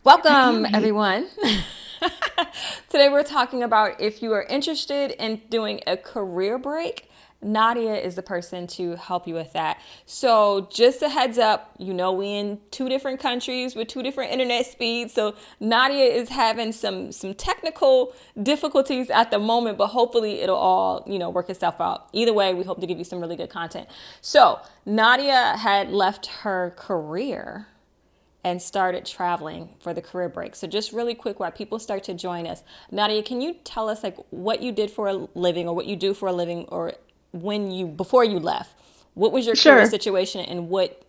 Welcome, Hi. everyone. Today, we're talking about if you are interested in doing a career break. Nadia is the person to help you with that. So, just a heads up, we in two different countries with two different internet speeds. So, Nadia is having some technical difficulties at the moment, but hopefully it'll all, work itself out. Either way, we hope to give you some really good content. So, Nadia had left her career and started traveling for the career break. So just really quick while people start to join us. Nadia, can you tell us like what you did for a living or what you do for a living or when you before you left? What was your career Sure. situation and what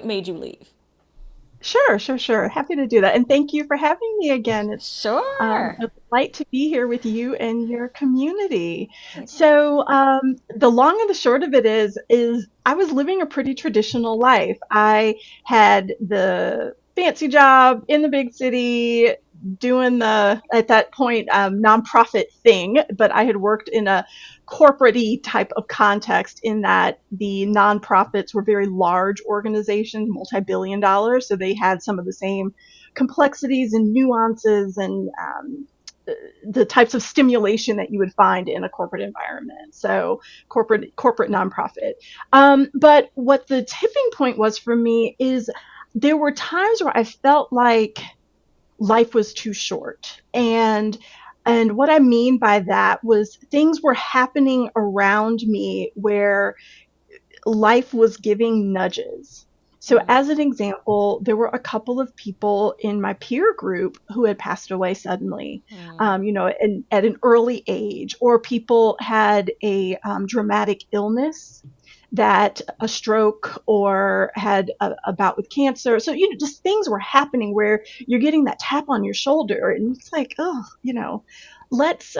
made you leave? Sure. Happy to do that. And thank you for having me again. It's Sure. a delight to be here with you and your community. So, the long and the short of it is I was living a pretty traditional life. I had the fancy job in the big city doing at that point, nonprofit thing, but I had worked in a corporate-y type of context in that the nonprofits were very large organizations, multi-billion dollars, so they had some of the same complexities and nuances and the types of stimulation that you would find in a corporate environment. So corporate nonprofit. But what the tipping point was for me is there were times where I felt like life was too short. And what I mean by that was things were happening around me where life was giving nudges. So, as an example, there were a couple of people in my peer group who had passed away suddenly, at an early age, or people had a dramatic illness that a stroke or had a bout with cancer. So, just things were happening where you're getting that tap on your shoulder, and it's like, oh, let's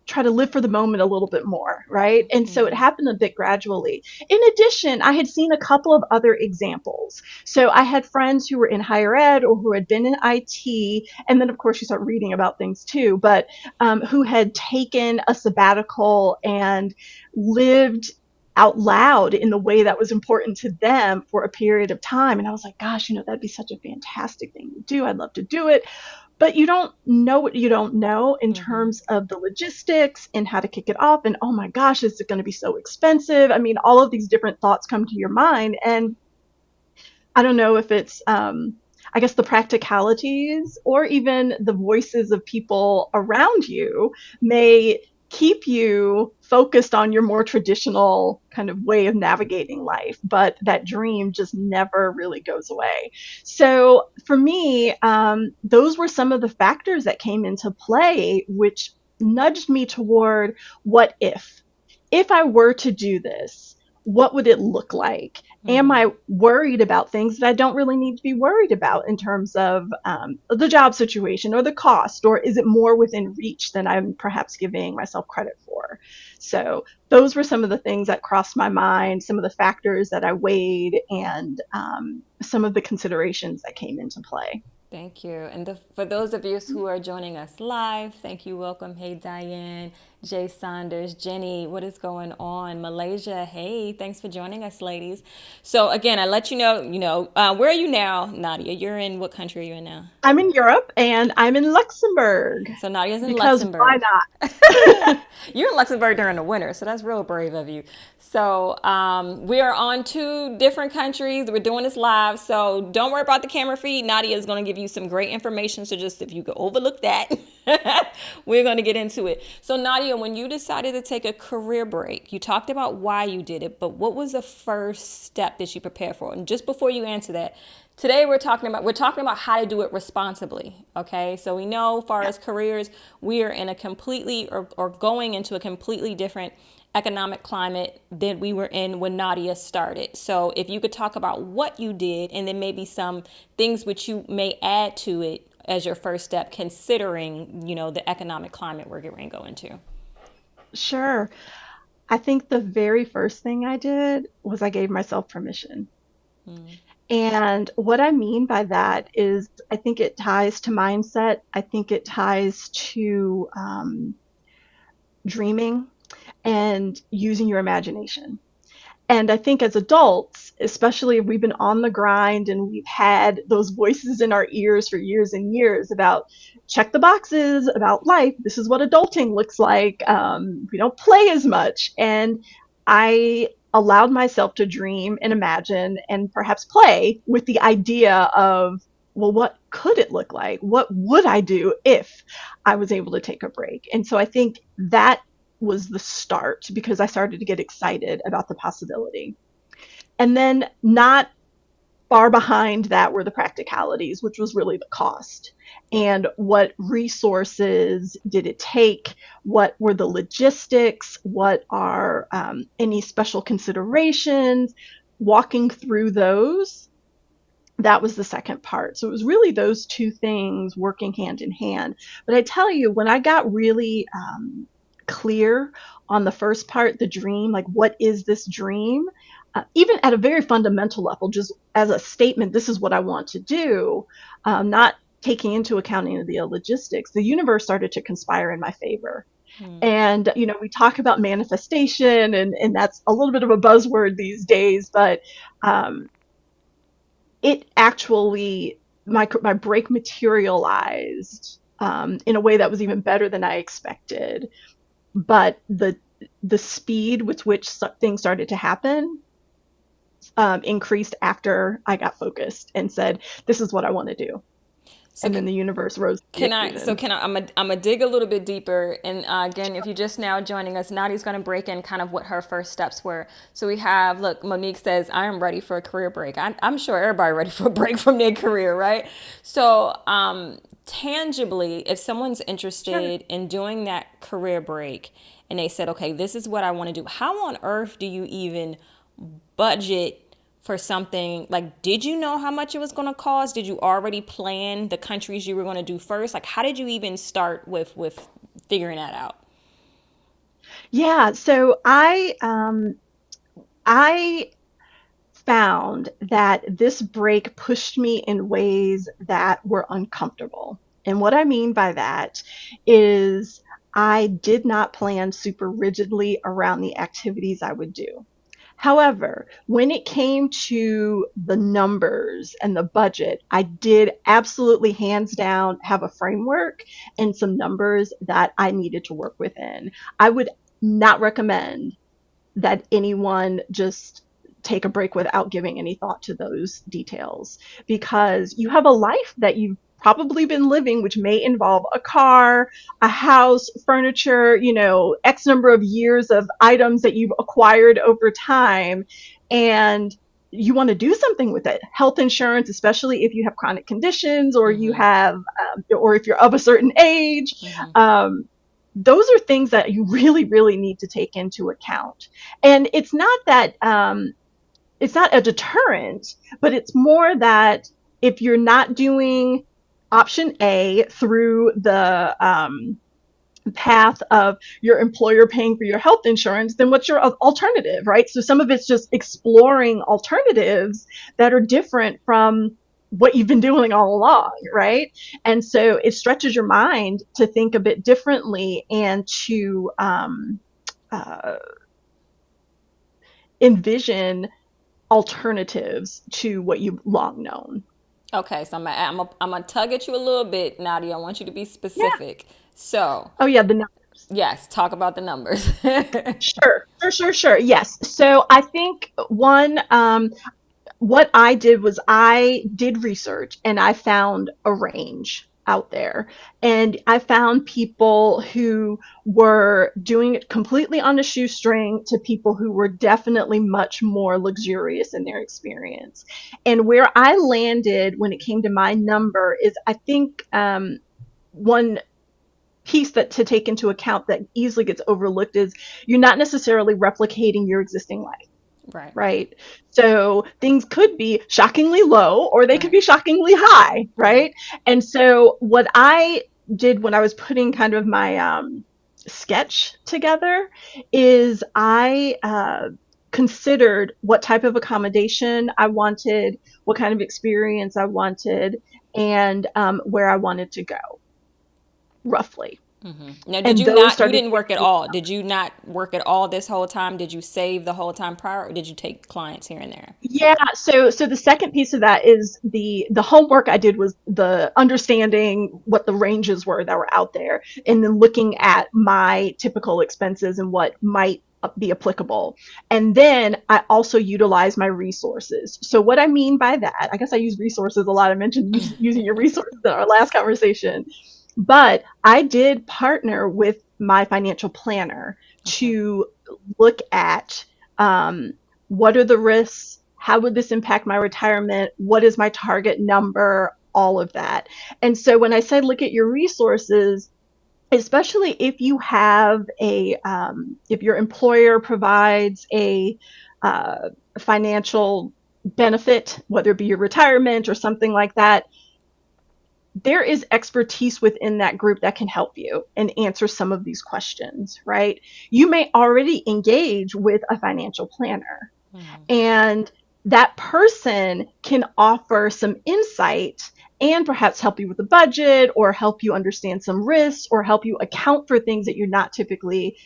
try to live for the moment a little bit more, right? And so it happened a bit gradually. In addition, I had seen a couple of other examples. So I had friends who were in higher ed or who had been in IT, and then of course you start reading about things too, but who had taken a sabbatical and lived out loud in the way that was important to them for a period of time. And I was like, gosh, that'd be such a fantastic thing to do. I'd love to do it. But you don't know what you don't know in terms of the logistics and how to kick it off. And oh my gosh, is it going to be so expensive? I mean, all of these different thoughts come to your mind. And I don't know if it's, I guess, the practicalities or even the voices of people around you may keep you focused on your more traditional kind of way of navigating life, but that dream just never really goes away. So for me, those were some of the factors that came into play, which nudged me toward what if? If I were to do this, what would it look like? Am I worried about things that I don't really need to be worried about in terms of the job situation or the cost, or is it more within reach than I'm perhaps giving myself credit for? So those were some of the things that crossed my mind, some of the factors that I weighed, and some of the considerations that came into play. Thank you. And for those of you who are joining us live, thank you. Welcome. Hey, Diane, Jay Saunders, Jenny, what is going on? Malaysia, hey, thanks for joining us, ladies. So again, I let you know, where are you now, Nadia? You're in what country are you in now? I'm in Europe and I'm in Luxembourg So Nadia's in because why Luxembourg. not? You're in Luxembourg during the winter, so that's real brave of you. So we are on two different countries. We're doing this live, so don't worry about the camera feed. Nadia is going to give you some great information. So just if you could overlook that, we're going to get into it. So Nadia, when you decided to take a career break, you talked about why you did it, but what was the first step that you prepared for? And just before you answer that, today we're talking about how to do it responsibly. Okay, so we know, as far as careers, we are in a completely or going into a completely different economic climate than we were in when Nadia started. So if you could talk about what you did and then maybe some things which you may add to it as your first step, considering the economic climate we're getting to go into. Sure. I think the very first thing I did was I gave myself permission. And what I mean by that is, I think it ties to mindset. I think it ties to dreaming and using your imagination. And I think as adults, especially if we've been on the grind and we've had those voices in our ears for years and years about check the boxes about life. This is what adulting looks like. We don't play as much. And I allowed myself to dream and imagine and perhaps play with the idea of, well, what could it look like? What would I do if I was able to take a break? And so I think that was the start because I started to get excited about the possibility. And then not far behind that were the practicalities, which was really the cost. And what resources did it take? What were the logistics? What are any special considerations? Walking through those, that was the second part. So it was really those two things working hand in hand. But I tell you, when I got really clear on the first part, the dream, like what is this dream? Even at a very fundamental level, just as a statement, this is what I want to do, not taking into account any of the logistics, the universe started to conspire in my favor. Hmm. And, we talk about manifestation, and that's a little bit of a buzzword these days, but um, it actually, my break materialized in a way that was even better than I expected. But the speed with which things started to happen increased after I got focused and said, "This is what I want to do." So And then the universe rose to the can I? So occasion. can I? I'm gonna dig a little bit deeper. And again, if you're just now joining us, Nadia's gonna break in kind of what her first steps were. So we have, look, Monique says, "I am ready for a career break." I'm sure everybody ready for a break from their career, right? So tangibly, if someone's Sure. interested in doing that career break, and they said, "Okay, this is what I want to do," how on earth do you even budget for something? Like, did you know how much it was going to cost? Did you already plan the countries you were going to do first? Like, how did you even start with figuring that out? Yeah. So I found that this break pushed me in ways that were uncomfortable. And what I mean by that is I did not plan super rigidly around the activities I would do. However, when it came to the numbers and the budget, I did absolutely hands down have a framework and some numbers that I needed to work within. I would not recommend that anyone just take a break without giving any thought to those details because you have a life that you've probably been living, which may involve a car, a house, furniture, X number of years of items that you've acquired over time. And you want to do something with it. Health insurance, especially if you have chronic conditions or you Mm-hmm. have, or if you're of a certain age. Mm-hmm. Um, those are things that you really, really need to take into account. And it's not that it's not a deterrent, but it's more that if you're not doing option A through the path of your employer paying for your health insurance, then what's your alternative, right? So some of it's just exploring alternatives that are different from what you've been doing all along, right? And so it stretches your mind to think a bit differently and to uh, envision alternatives to what you've long known. Okay, so I'm gonna tug at you a little bit, Nadia. I want you to be Yeah. specific. So Oh, yeah. The numbers. yes, talk about the numbers. Sure. Sure. Sure. Sure. Yes. So I think what I did was I did research and I found a range out there. And I found people who were doing it completely on a shoestring to people who were definitely much more luxurious in their experience. And where I landed when it came to my number is I think one piece that to take into account that easily gets overlooked is you're not necessarily replicating your existing life, Right. right? So things could be shockingly low or they could Right. be shockingly high, Right. right? And so what I did when I was putting kind of my sketch together is I considered what type of accommodation I wanted, what kind of experience I wanted, and where I wanted to go, roughly. Now, did And you those not, you started didn't work at giving me, all? Did you not work at all this whole time? Did you save the whole time prior, or did you take clients here and there? yeah, so the second piece of that is the homework I did was the understanding what the ranges were that were out there, and then looking at my typical expenses and what might be applicable. And then I also utilize my resources. So what I mean by that, I guess I use resources a lot. I mentioned using your resources in our last conversation, but I did partner with my financial planner Okay. to look at um, what are the risks, how would this impact my retirement, what is my target number, all of that. And so when I say look at your resources, especially if you have if your employer provides a financial benefit, whether it be your retirement or something like that, there is expertise within that group that can help you and answer some of these questions, right? You may already engage with a financial planner, and that person can offer some insight and perhaps help you with the budget or help you understand some risks or help you account for things that you're not typically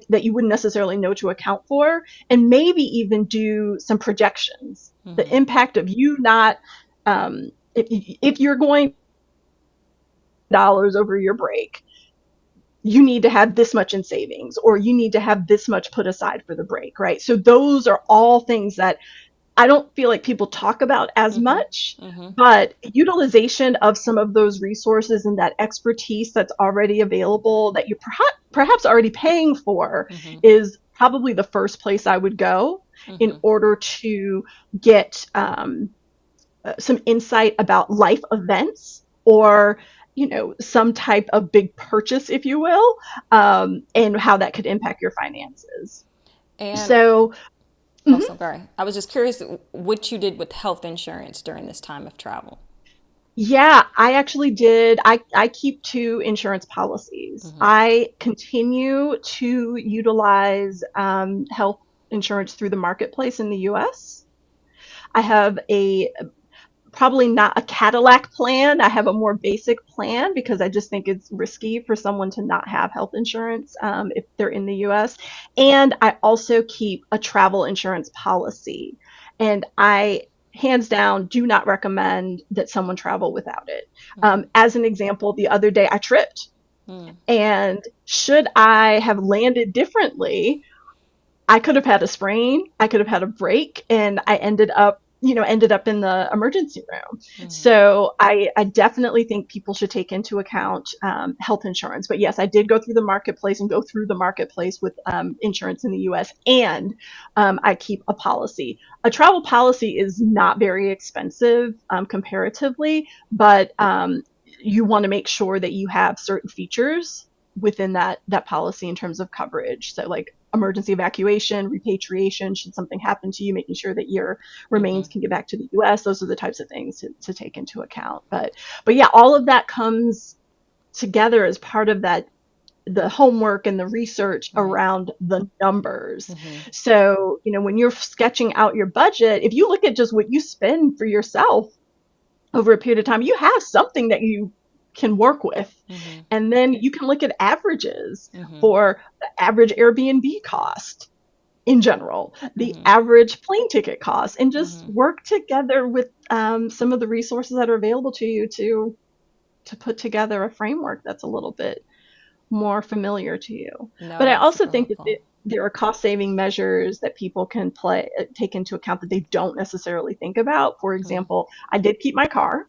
that you wouldn't necessarily know to account for, and maybe even do some projections, the impact of you not if you're going dollars over your break, you need to have this much in savings or you need to have this much put aside for the break, right? So those are all things that I don't feel like people talk about as much, but utilization of some of those resources and that expertise that's already available that you're perhaps already paying for is probably the first place I would go in order to get some insight about life events or some type of big purchase, if you will, and how that could impact your finances. And So oh, mhm. so sorry. I was just curious what you did with health insurance during this time of travel. Yeah, I actually did. I keep two insurance policies. I continue to utilize health insurance through the marketplace in the US. I have a probably not a Cadillac plan. I have a more basic plan because I just think it's risky for someone to not have health insurance if they're in the US. And I also keep a travel insurance policy. And I, hands down, do not recommend that someone travel without it. As an example, the other day I tripped. And should I have landed differently, I could have had a sprain, I could have had a break, and I ended up in the emergency room. So I definitely think people should take into account health insurance. But yes, I did go through the marketplace and go through the marketplace with insurance in the U.S. and I keep a policy. A travel policy is not very expensive comparatively, but you want to make sure that you have certain features within that policy in terms of coverage. So like emergency evacuation, repatriation, should something happen to you, making sure that your remains can get back to the US. Those are the types of things to take into account. But yeah, all of that comes together as part of that the homework and the research Right. around the numbers. So, when you're sketching out your budget, if you look at just what you spend for yourself over a period of time, you have something that you can work with. And then you can look at averages for the average Airbnb cost in general, the average plane ticket cost, and just work together with some of the resources that are available to you to put together a framework that's a little bit more familiar to you. No, But I that's also super think that helpful. there are cost saving measures that people can take into account that they don't necessarily think about. For example, I did keep my car,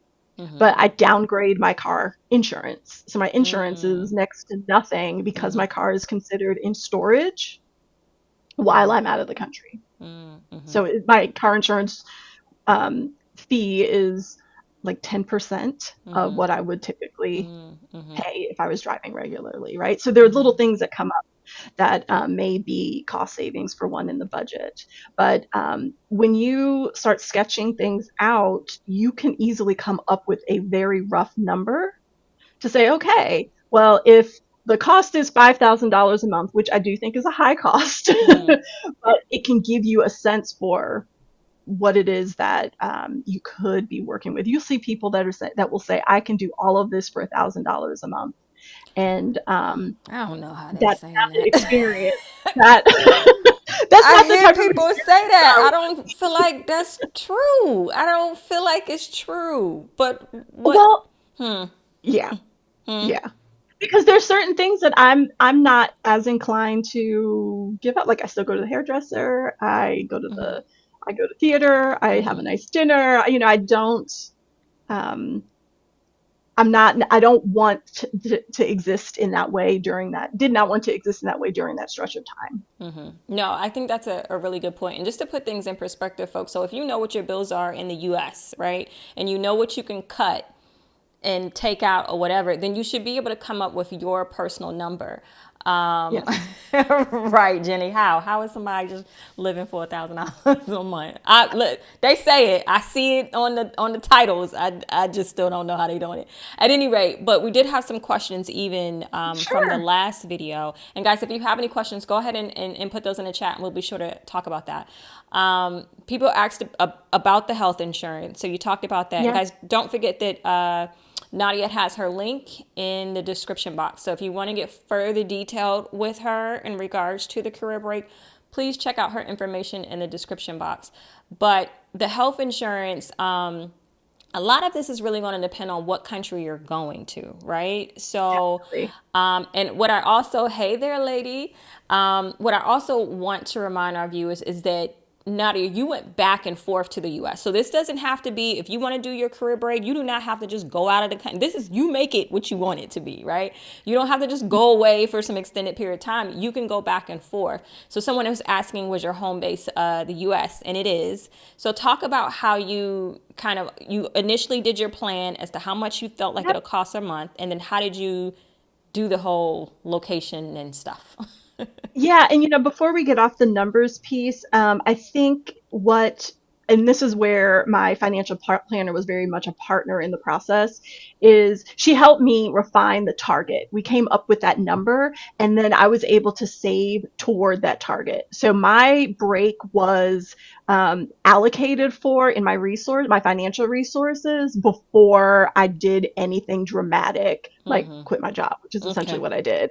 but I downgrade my car insurance. So my insurance is next to nothing because my car is considered in storage while I'm out of the country. So my car insurance fee is like 10% of what I would typically pay if I was driving regularly, right? So there are little things that come up that may be cost savings for one in the budget. But when you start sketching things out, you can easily come up with a very rough number to say, okay, well, if the cost is $5,000 a month, which I do think is a high cost, but it can give you a sense for what it is that you could be working with. You'll see people that will say, "I can do all of this for $1,000 a month," And I don't know how they that's saying not the that. experience that that's I not the hear type of people say experience that. I I want. don't feel like that's true. I don't feel like it's true. But what? Well, Hmm. yeah, Hmm. yeah. Because there's certain things that I'm not as inclined to give up. Like I still go to the hairdresser, Hmm. I go to theater, I have Hmm. a nice dinner. I don't um I don't want to exist in that way during that did not want to exist in that way during that stretch of time. No, I think that's a really good point. And just to put things in perspective, folks, so if you know what your bills are in the US, right, and you know what you can cut and take out or whatever, then you should be able to come up with your personal number. Yes. Right, Jenny. How is somebody just living for $1,000 a month? I look, they say it. I see it on the titles. I just still don't know how they're doing it. At any rate, but we did have some questions even from the Sure. last video. And guys, if you have any questions, go ahead and put those in the chat, and we'll be sure to talk about that. People asked about the health insurance, so you talked about that. And Yes. guys, don't forget that. Nadia has her link in the description box. So if you want to get further detailed with her in regards to the career break, please check out her information in the description box. But the health insurance, a lot of this is really going to depend on what country you're going to, right? So, Definitely. and what I also, hey there, lady, what I also want to remind our viewers is that Nadia, you went back and forth to the US. So this doesn't have to be, if you want to do your career break, you do not have to just go out of the country. This is, you make it what you want it to be, right? You don't have to just go away for some extended period of time. You can go back and forth. So someone was asking, was your home base the US? And it is. So talk about how you you initially did your plan as to how much you felt like Yep. it'll cost a month. And then how did you do the whole location and stuff? Yeah, and before we get off the numbers piece, I think and this is where my financial planner was very much a partner in the process, is she helped me refine the target. We came up with that number, and then I was able to save toward that target. So my break was allocated for in my financial resources before I did anything dramatic, like quit my job, which is essentially Okay. what I did.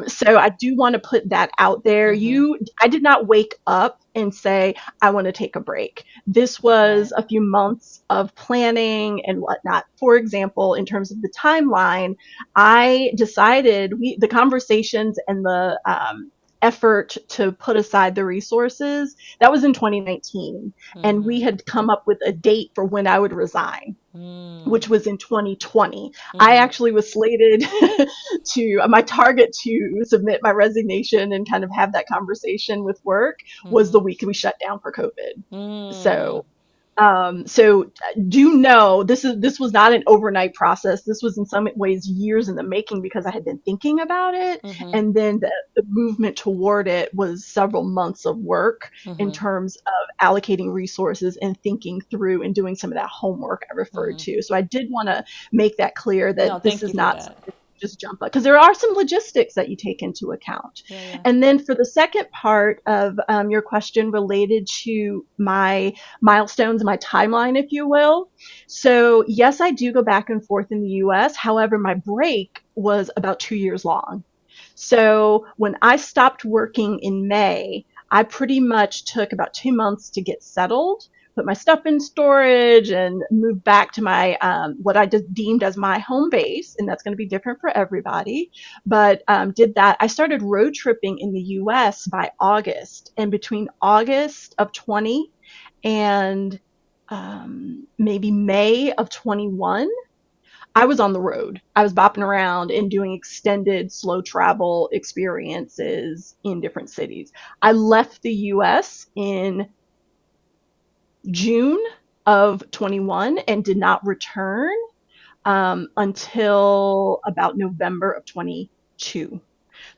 So I do want to put that out there. I did not wake up and say, I want to take a break. This was Right. a few months of planning and whatnot. For example, in terms of the timeline, I decided the conversations and the effort to put aside the resources, that was in 2019. And we had come up with a date for when I would resign, which was in 2020. I actually was slated to my target to submit my resignation and kind of have that conversation with work was the week we shut down for COVID. So do know this was not an overnight process. This was in some ways years in the making because I had been thinking about it, and then the movement toward it was several months of work in terms of allocating resources and thinking through and doing some of that homework I referred to. So I did want to make that clear No, that this thank you is for not that. something you just jump on, because there are some logistics that you take into account. Yeah, yeah. And then for the second part of your question related to my milestones, my timeline, if you will. So, yes, I do go back and forth in the US. However, my break was about 2 years long. So, when I stopped working in May, I pretty much took about 2 months to get settled, put my stuff in storage, and move back to my what I just deemed as my home base. And that's going to be different for everybody. But did that. I started road tripping in the US by August. And between August of 20 and maybe May of 21, I was on the road. I was bopping around and doing extended slow travel experiences in different cities. I left the US in June of 21 and did not return until about November of 22.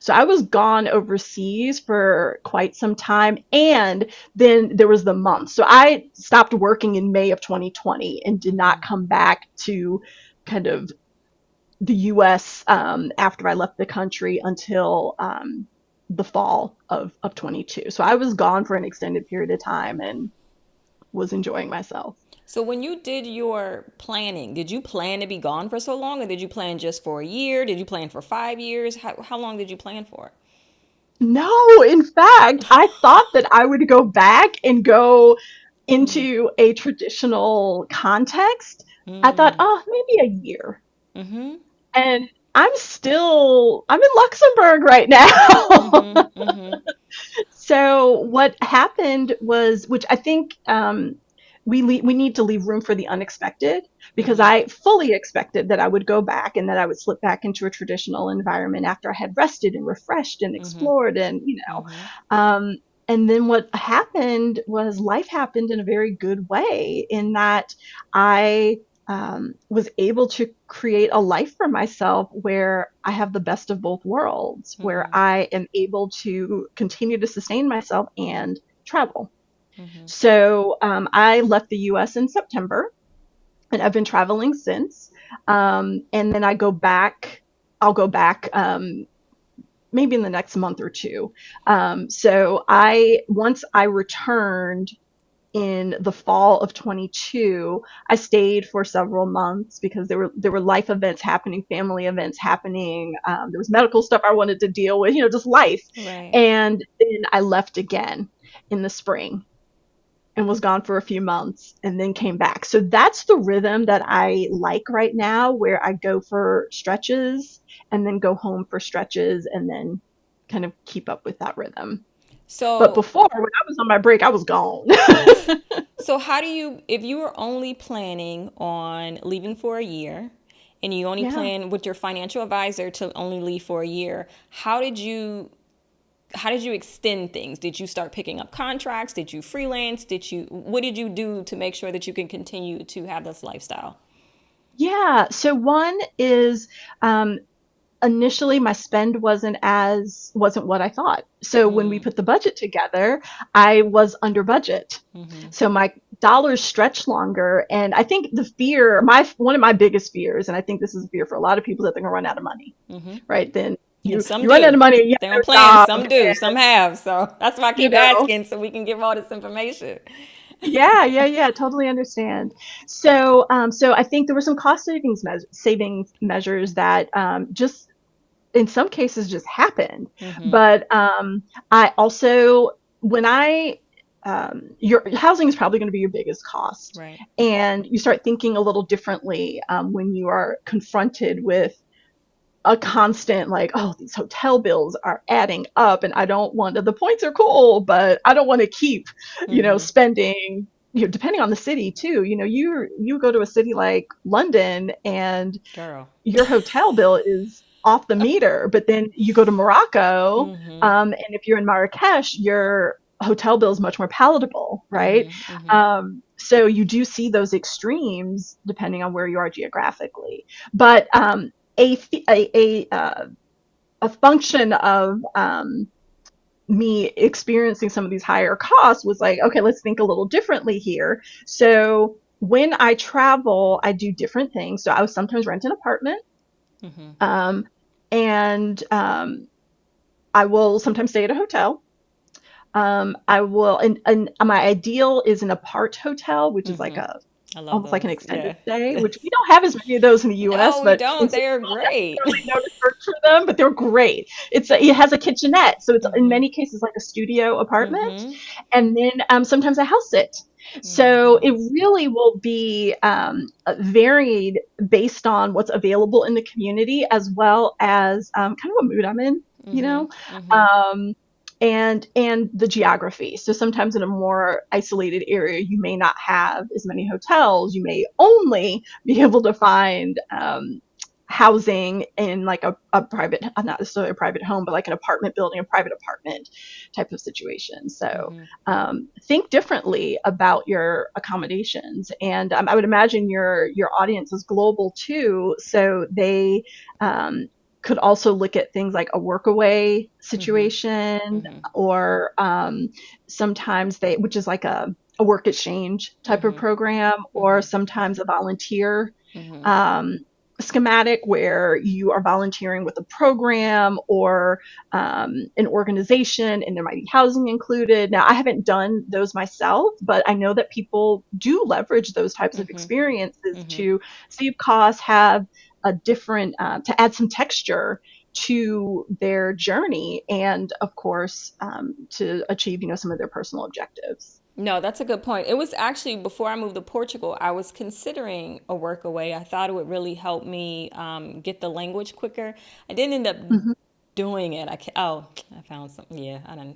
So I was gone overseas for quite some time. And then there was the month. So I stopped working in May of 2020 and did not come back to kind of the US after I left the country until the fall of 22. So I was gone for an extended period of time and was enjoying myself. So when you did your planning, did you plan to be gone for so long, or did you plan just for a year? Did you plan for 5 years? How long did you plan for? No, in fact, I thought that I would go back and go Mm, into a traditional context. I thought, mm, oh, maybe a year. mm-hmm, And I'm in Luxembourg right now. mm-hmm, mm-hmm, So what happened was, which I think we need to leave room for the unexpected, because mm-hmm, I fully expected that I would go back and that I would slip back into a traditional environment after I had rested and refreshed and mm-hmm, explored and mm-hmm, um, and then what happened was life happened in a very good way, in that I was able to create a life for myself where I have the best of both worlds, where mm-hmm, I am able to continue to sustain myself and travel. mm-hmm. So I left the US in September, and I've been traveling since. And then I'll go back maybe in the next month or two. Once I returned in the fall of 22, I stayed for several months because there were life events happening, family events happening. There was medical stuff I wanted to deal with, just life. Right. And then I left again in the spring and was gone for a few months and then came back. So that's the rhythm that I like right now, where I go for stretches and then go home for stretches and then kind of keep up with that rhythm. But So, before, when I was on my break, I was gone. so how do you, if you were only planning on leaving for a year, and you only Yeah. plan with your financial advisor to only leave for a year, how did you extend things? Did you start picking up contracts? Did you freelance? What did you do to make sure that you can continue to have this lifestyle? Yeah. So one is um, initially my spend wasn't what I thought. So when we Mm, put the budget together, I was under budget. mm-hmm, So my dollars stretched longer. And I think the fear, my one of my biggest fears, and I think this is a fear for a lot of people, that they're gonna run out of money. mm-hmm. Right. Then And you some you run out do. of money and you They have don't no plan, job. some do, some have. So that's why I You keep know, asking so we can give all this information. yeah, yeah, yeah, totally understand. So I think there were some savings measures that just in some cases just happened. Mm-hmm. But I also, your housing is probably going to be your biggest cost. Right. And you start thinking a little differently when you are confronted with a constant, like, oh, these hotel bills are adding up, and I don't want to, the points are cool, but I don't want to keep, Mm-hmm. spending, depending on the city too. You go to a city like London and Girl. your hotel bill is off the meter. But then you go to Morocco, Mm-hmm. and if you're in Marrakesh, your hotel bill is much more palatable, right? Mm-hmm. Mm-hmm. So you do see those extremes depending on where you are geographically. But a, a function of me experiencing some of these higher costs was like, okay, let's think a little differently here. So when I travel, I do different things. So I would sometimes rent an apartment. Mm-hmm. Um, and I will sometimes stay at a hotel. I will, and my ideal is an apart hotel, which is like Mm-hmm. a I love almost like an those. extended Yeah. stay, which we don't have as many of those in the U.S. No, we But in don't. some They are people great. necessarily know to search for them, but they're great. It has a kitchenette, so it's in Mm-hmm. many cases like a studio apartment. Mm-hmm. And then sometimes I house sit. So Mm-hmm. it really will be varied based on what's available in the community, as well as kind of a mood I'm in, you Mm-hmm. know. Mm-hmm. Um, and the geography. So sometimes in a more isolated area, you may not have as many hotels. You may only be able to find housing in like a private, not necessarily a private home, but like an apartment building, a private apartment type of situation. So Mm-hmm. think differently about your accommodations. And I would imagine your audience is global too, so they um, could also look at things like a workaway Mm-hmm. situation, Mm-hmm. or sometimes which is like a work exchange type of Mm-hmm. program, or Mm-hmm. sometimes a volunteer. Mm-hmm. Um, schematic where you are volunteering with a program or an organization, and there might be housing included. Now, I haven't done those myself, but I know that people do leverage those types of Mm-hmm. experiences Mm-hmm. to save costs, have a different, to add some texture to their journey, and of course, to achieve, some of their personal objectives. No, that's a good point. It was actually before I moved to Portugal, I was considering a work away. I thought it would really help me get the language quicker. I didn't end up Hmm. doing it. Oh, I found something. Yeah,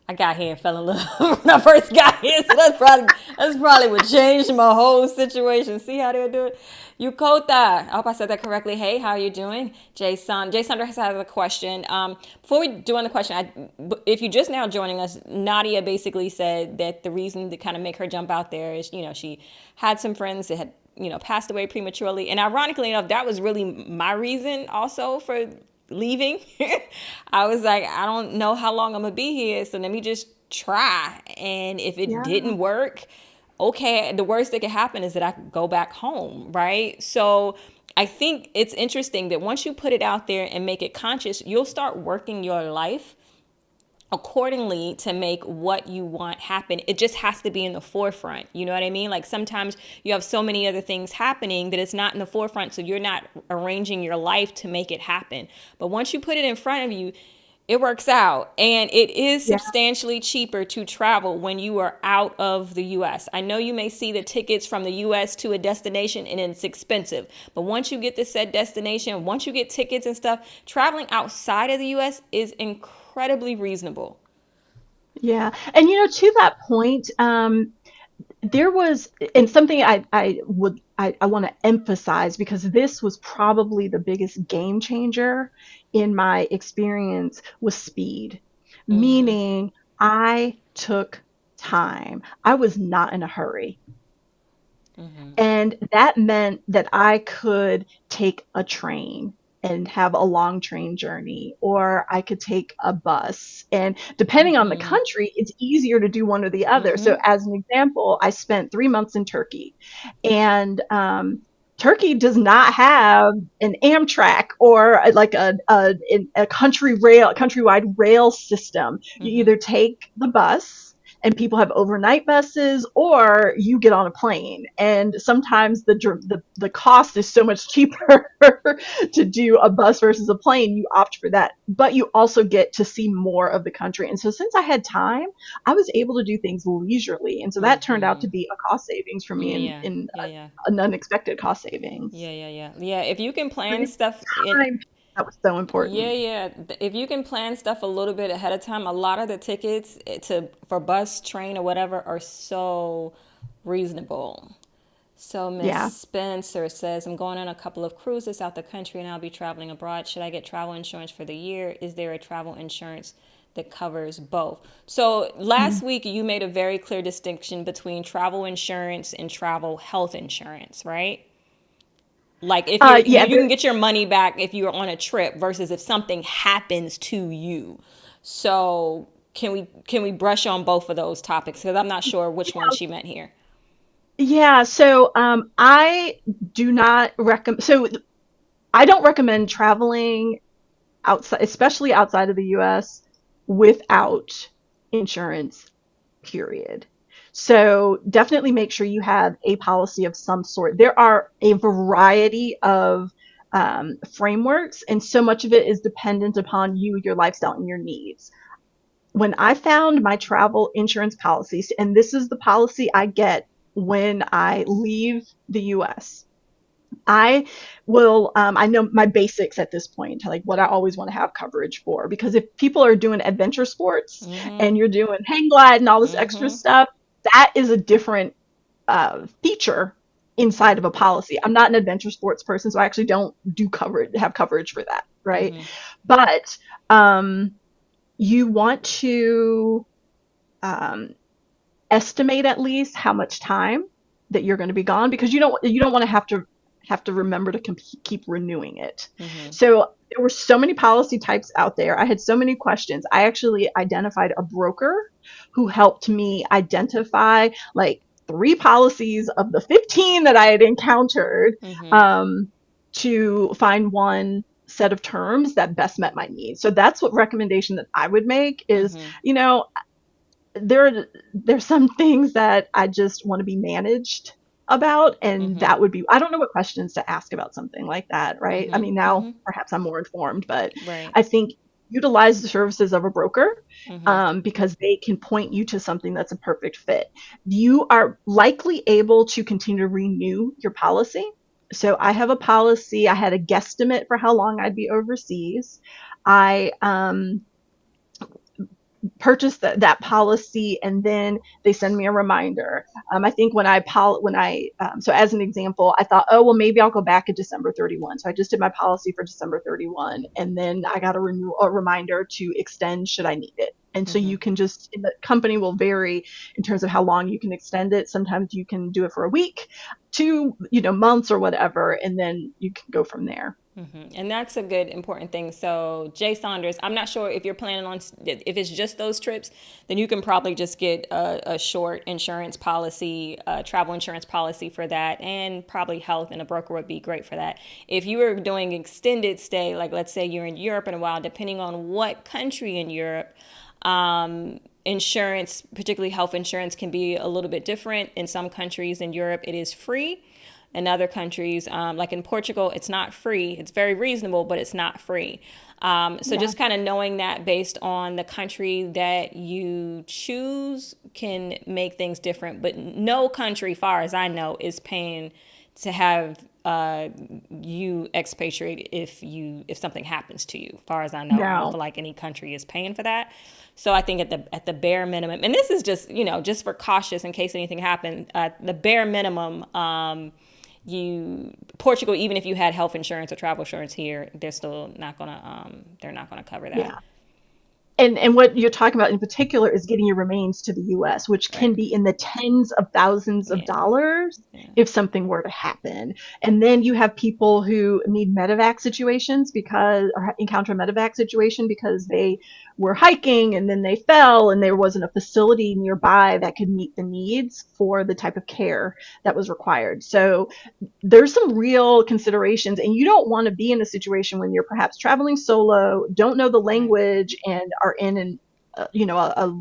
I got here and fell in love when I first got here. So that's probably what changed my whole situation. See how they do it? Yukota. I hope I said that correctly. Hey, how are you doing? Jason has a question. Before we do on the question, if you're just now joining us, Nadia basically said that the reason to kind of make her jump out there is, she had some friends that had, passed away prematurely. And ironically enough, that was really my reason also for leaving. I was like, I don't know how long I'm gonna be here, so let me just try. And if it Yeah. didn't work, okay, the worst that could happen is that I could go back home, right? So I think it's interesting that once you put it out there and make it conscious, you'll start working your life accordingly to make what you want happen. It just has to be in the forefront. You know what I mean? Like sometimes you have so many other things happening that it's not in the forefront, so you're not arranging your life to make it happen. But once you put it in front of you, it works out. And it is Yeah. substantially cheaper to travel when you are out of the US. I know you may see the tickets from the US to a destination and it's expensive. But once you get to said destination, once you get tickets and stuff, traveling outside of the US is incredibly reasonable. Yeah. And to that point, there was, and something I want to emphasize, because this was probably the biggest game changer in my experience, was speed. Meaning I took time. I was not in a hurry. And that meant that I could take a train and have a long train journey, or I could take a bus. And depending on the country, it's easier to do one or the other. So, as an example, I spent 3 months in Turkey, and Turkey does not have an Amtrak or like a countrywide rail system. You either take the bus, and people have overnight buses, or you get on a plane. And sometimes the cost is so much cheaper to do a bus versus a plane. You opt for that, but you also get to see more of the country. And so, since I had time, I was able to do things leisurely, and so that turned out to be a cost savings for me, Yeah, in yeah, in yeah, yeah, an unexpected cost savings. yeah, yeah, yeah. Yeah, if you can So plan the stuff in, time, that was so yeah, important. yeah. If you can plan stuff a little bit ahead of time, a lot of the tickets to for bus, train, or whatever are so reasonable. So Miss Yeah. Spencer says, I'm going on a couple of cruises out the country and I'll be traveling abroad. Should I get travel insurance for the year? Is there a travel insurance that covers both? So last Mhm. week you made a very clear distinction between travel insurance and travel health insurance, right? Like if Yeah. you can get your money back if you're on a trip versus if something happens to you. So can we brush on both of those topics because I'm not sure which one she meant here. Yeah. So I do not recommend. So I don't recommend traveling outside, especially outside of the US, without insurance, period. So definitely make sure you have a policy of some sort. There are a variety of frameworks, and so much of it is dependent upon you, your lifestyle, and your needs. When I found my travel insurance policies, and this is the policy I get when I leave the US, I I know my basics at this point, like what I always want to have coverage for. Because if people are doing adventure sports and you're doing hang glide and all this extra stuff, that is a different feature inside of a policy. I'm not an adventure sports person, so I actually don't have coverage for that, right? But you want to um, estimate at least how much time that you're going to be gone, because you don't want to have to remember to keep renewing it. So there were so many policy types out there. I had so many questions. I actually identified a broker who helped me identify like three policies of the 15 that I had encountered. Um, to find one set of terms that best met my needs. So that's what recommendation that I would make is, Mm-hmm. you know, there's some things that I just want to be managed about, and Mm-hmm. that would be, I don't know what questions to ask about something like that, right? I Mm-hmm. mean, now Mm-hmm. perhaps I'm more informed, but Right. I think utilize the services of a broker, Mm-hmm. because they can point you to something that's a perfect fit. You are likely able to continue to renew your policy. So I have a policy. I had a guesstimate for how long I'd be overseas. I purchase that policy, and then they send me a reminder. I think so as an example, I thought, oh well, maybe I'll go back at December 31. So I just did my policy for December 31, and then I got a reminder to extend should I need it. And so Mm-hmm. you can just, the company will vary in terms of how long you can extend it. Sometimes you can do it for a week, 2 months or whatever, and then you can go from there. And that's a good important thing. So, Jay Saunders, I'm not sure if you're planning on, if it's just those trips, then you can probably just get a short insurance policy, travel insurance policy for that, and probably health, and a broker would be great for that. If you were doing extended stay, like let's say you're in Europe in a while, depending on what country in Europe, insurance, particularly health insurance, can be a little bit different. In some countries in Europe, it is free. In other countries, like in Portugal, it's not free. It's very reasonable, but it's not free. So Yeah. just kind of knowing that based on the country that you choose can make things different. But no country, far as I know, is paying to have you expatriate if something happens to you. Far as I know, I don't No. feel like any country is paying for that. So I think at the bare minimum, and this is just just for cautious in case anything happened, the bare minimum. You Portugal, even if you had health insurance or travel insurance here, they're not gonna cover that. Yeah. And what you're talking about in particular is getting your remains to the US, which Right. can be in the tens of thousands of Yeah. dollars Yeah. if something were to happen. And then you have people who need medevac situations or encounter a medevac situation because they were hiking and then they fell and there wasn't a facility nearby that could meet the needs for the type of care that was required. So there's some real considerations, and you don't want to be in a situation when you're perhaps traveling solo, don't know the Right. language, and are in a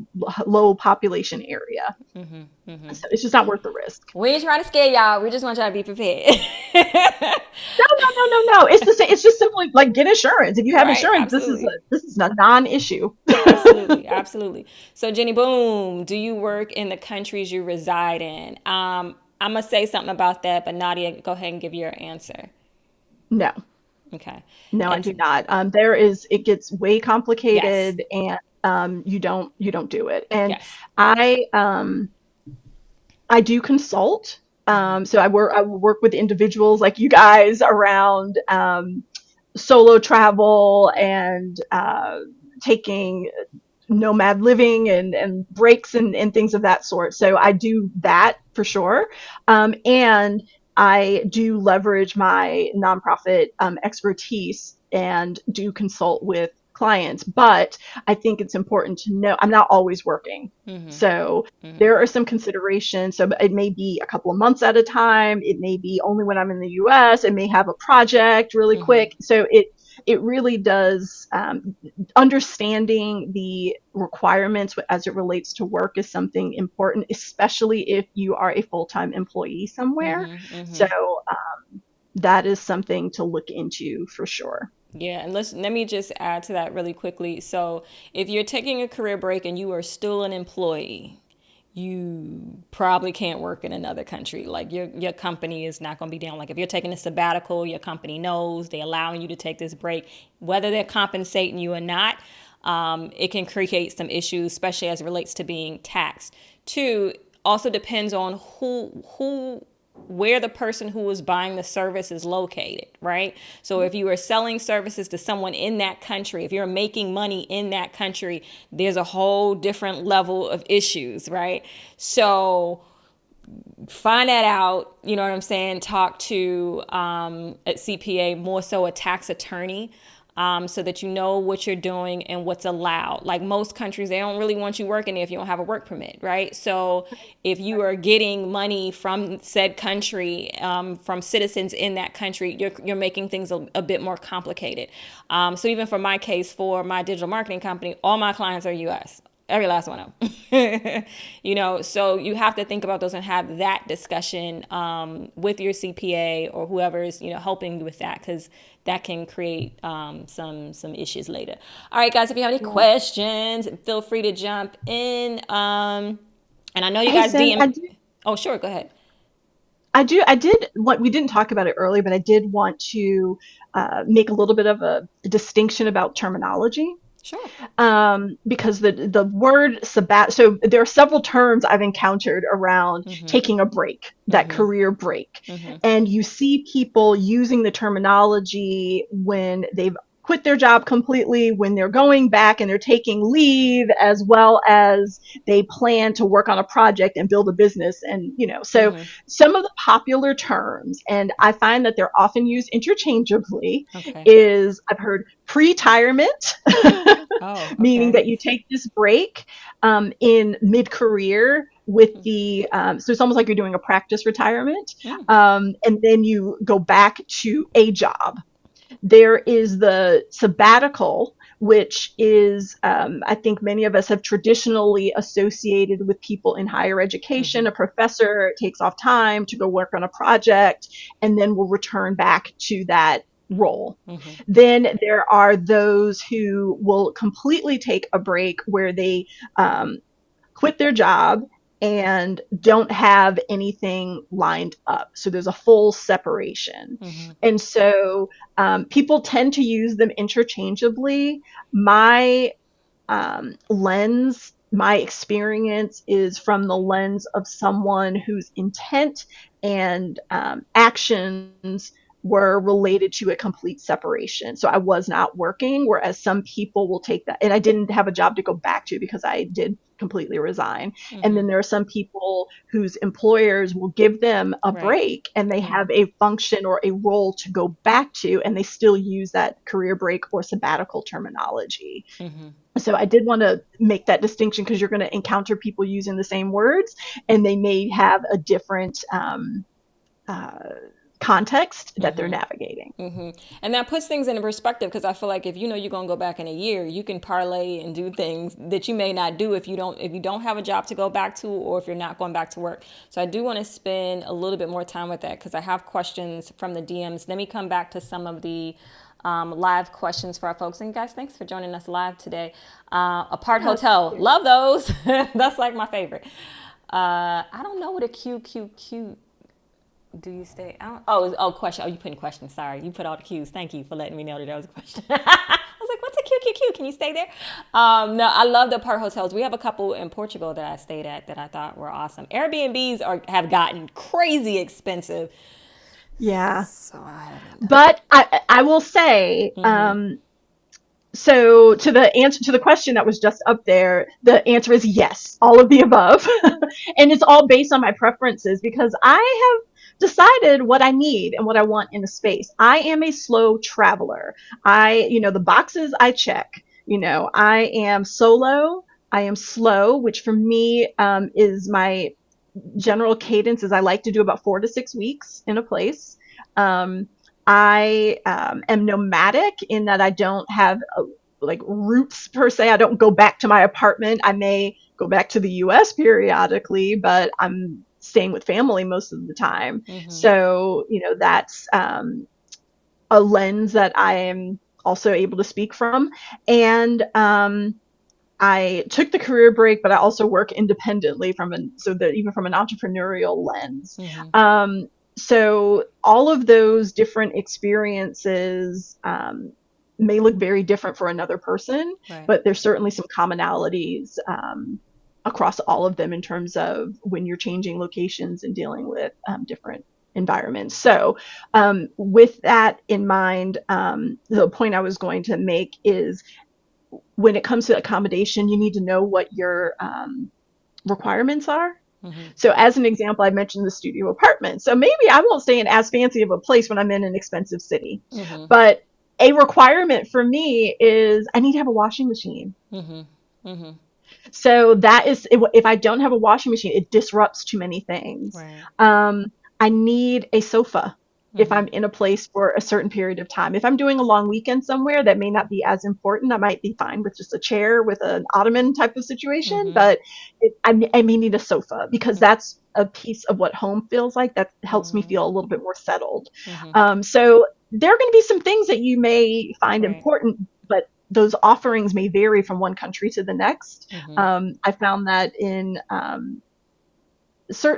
low population area. So it's just not worth the risk. We ain't trying to scare y'all. We just want y'all to be prepared. No, no, no, no, no. It's the same. It's just simply like get insurance. If you have Right. insurance, Absolutely. this is a non-issue. Absolutely. Absolutely. So Jenny Boom, do you work in the countries you reside in? I'm gonna say something about that, but Nadia, go ahead and give your answer. No, Okay. no, I And do not. It gets way yes. complicated, and you don't do it. And Yes. I I do consult. So I work with individuals like you guys around solo travel and taking nomad living and breaks and things of that sort. So I do that for sure. And I do leverage my nonprofit expertise and do consult with clients. But I think it's important to know I'm not always working. So there are some considerations. So it may be a couple of months at a time. It may be only when I'm in the US. It may have a project really quick. So it really does, understanding the requirements as it relates to work is something important, especially if you are a full-time employee somewhere. So that is something to look into for sure. Yeah, and let me just add to that really quickly. So, if you're taking a career break and you are still an employee, you probably can't work in another country. Like your company is not going to be down. Like if you're taking a sabbatical, your company knows they're allowing you to take this break, whether they're compensating you or not. It can create some issues, especially as it relates to being taxed. Two, also depends on who where the person who is buying the service is located, right? So if you are selling services to someone in that country, if you're making money in that country, there's a whole different level of issues, right? So find that out, you know what I'm saying? Talk to a CPA, more so a tax attorney. so that you know what you're doing and what's allowed. Like most countries, they don't really want you working if you don't have a work permit, right? So if you are getting money from said country, from citizens in that country, you're making things a bit more complicated. So even for my case, for my digital marketing company, all my clients are U.S. Every last one of them. So you have to think about those and have that discussion with your CPA or whoever is helping you with that, because that can create some issues later. All right, guys, if you have any Yeah. questions, feel free to jump in. And I know you Hey, guys Sam, DM. Oh, sure, go ahead. I did what we didn't talk about it earlier, but I did want to make a little bit of a distinction about terminology. Sure. Because the word so there are several terms I've encountered around taking a break, that career break. And you see people using the terminology when they've quit their job completely, when they're going back and they're taking leave, as well as they plan to work on a project and build a business. And, so some of the popular terms, and I find that they're often used interchangeably, Okay. is I've heard pre-retirement, Oh, meaning okay. that you take this break in mid-career with so it's almost like you're doing a practice retirement, and then you go back to a job. There is the sabbatical, which is, I think many of us have traditionally associated with people in higher education. A professor takes off time to go work on a project and then will return back to that role. Then there are those who will completely take a break where they quit their job and don't have anything lined up. So there's a full separation. And so people tend to use them interchangeably. My my experience is from the lens of someone whose intent and actions were related to a complete separation. So I was not working, whereas some people will take that. And I didn't have a job to go back to because I did completely resign. And then there are some people whose employers will give them a Right. break and they have a function or a role to go back to, and they still use that career break or sabbatical terminology. So I did want to make that distinction because you're going to encounter people using the same words and they may have a different uh, context that they're navigating. And that puts things into perspective, because I feel like if you know you're gonna go back in a year, you can parlay and do things that you may not do if you don't have a job to go back to, or if you're not going back to work. So I do want to spend a little bit more time with that because I have questions from the DMs. Let me come back to some of the live questions for our folks. And guys, thanks for joining us live today. Apart Oh, thank Hotel, you. love those. That's like my favorite. I don't know what a QQQ. Do you stay out? Question. Oh, you put in questions. Sorry. You put all the cues. Thank you for letting me know that was a question. I was like, what's a QQQ? Can you stay there? No, I love the apart hotels. We have a couple in Portugal that I stayed at that I thought were awesome. Have gotten crazy expensive. Yeah. So I haven't. But I will say, so to the answer to the question that was just up there, the answer is yes, all of the above. And it's all based on my preferences because I have decided what I need and what I want in a space. I am a slow traveler. The boxes I check, I am solo. I am slow, which for me is my general cadence is I like to do about 4 to 6 weeks in a place. I am nomadic in that I don't have like roots per se. I don't go back to my apartment. I may go back to the US periodically, but I'm staying with family most of the time. So, that's a lens that I am also able to speak from. And I took the career break, but I also work independently even from an entrepreneurial lens. So all of those different experiences may look very different for another person, Right. but there's certainly some commonalities across all of them in terms of when you're changing locations and dealing with different environments. So with that in mind, the point I was going to make is when it comes to accommodation, you need to know what your requirements are. So as an example, I mentioned the studio apartment. So maybe I won't stay in as fancy of a place when I'm in an expensive city, but a requirement for me is I need to have a washing machine. Mm-hmm. Mm-hmm. So that is, if I don't have a washing machine, it disrupts too many things. Right. Um, I need a sofa if Mm-hmm. I'm in a place for a certain period of time. If I'm doing a long weekend somewhere, that may not be as important. I might be fine with just a chair with an ottoman type of situation, Mm-hmm. but I may need a sofa because that's a piece of what home feels like. That helps me Mm-hmm. feel a little bit more settled. Mm-hmm. So there are going to be some things that you may find Right. important, but those offerings may vary from one country to the next. Mm-hmm. I found that in so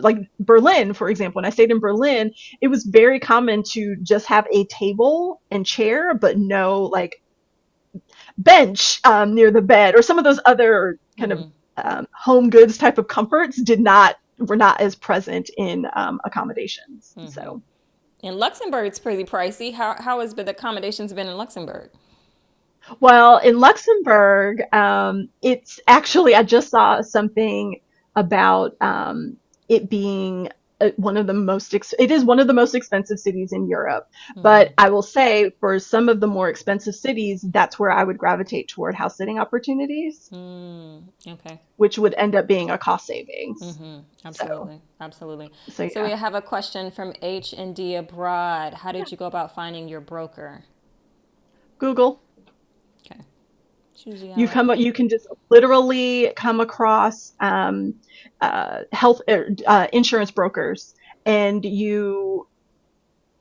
like Berlin, for example, when I stayed in Berlin, it was very common to just have a table and chair, but no like bench near the bed or some of those other kind of Mm-hmm. home goods type of comforts did not were not as present in accommodations. Mm-hmm. So, And Luxembourg's pretty pricey. How has been the accommodations been in Luxembourg? well, in Luxembourg, it's actually, I just saw something about it being it is one of the most expensive cities in Europe. Mm-hmm. But I will say for some of the more expensive cities, that's where I would gravitate toward house sitting opportunities, Mm, okay. which would end up being a cost savings. Mm-hmm. So, Absolutely. Absolutely. so So we yeah. have a question from H and D abroad. How did you go about finding your broker? Google. Okay. It's usually how I. You can just literally come across health insurance brokers, and you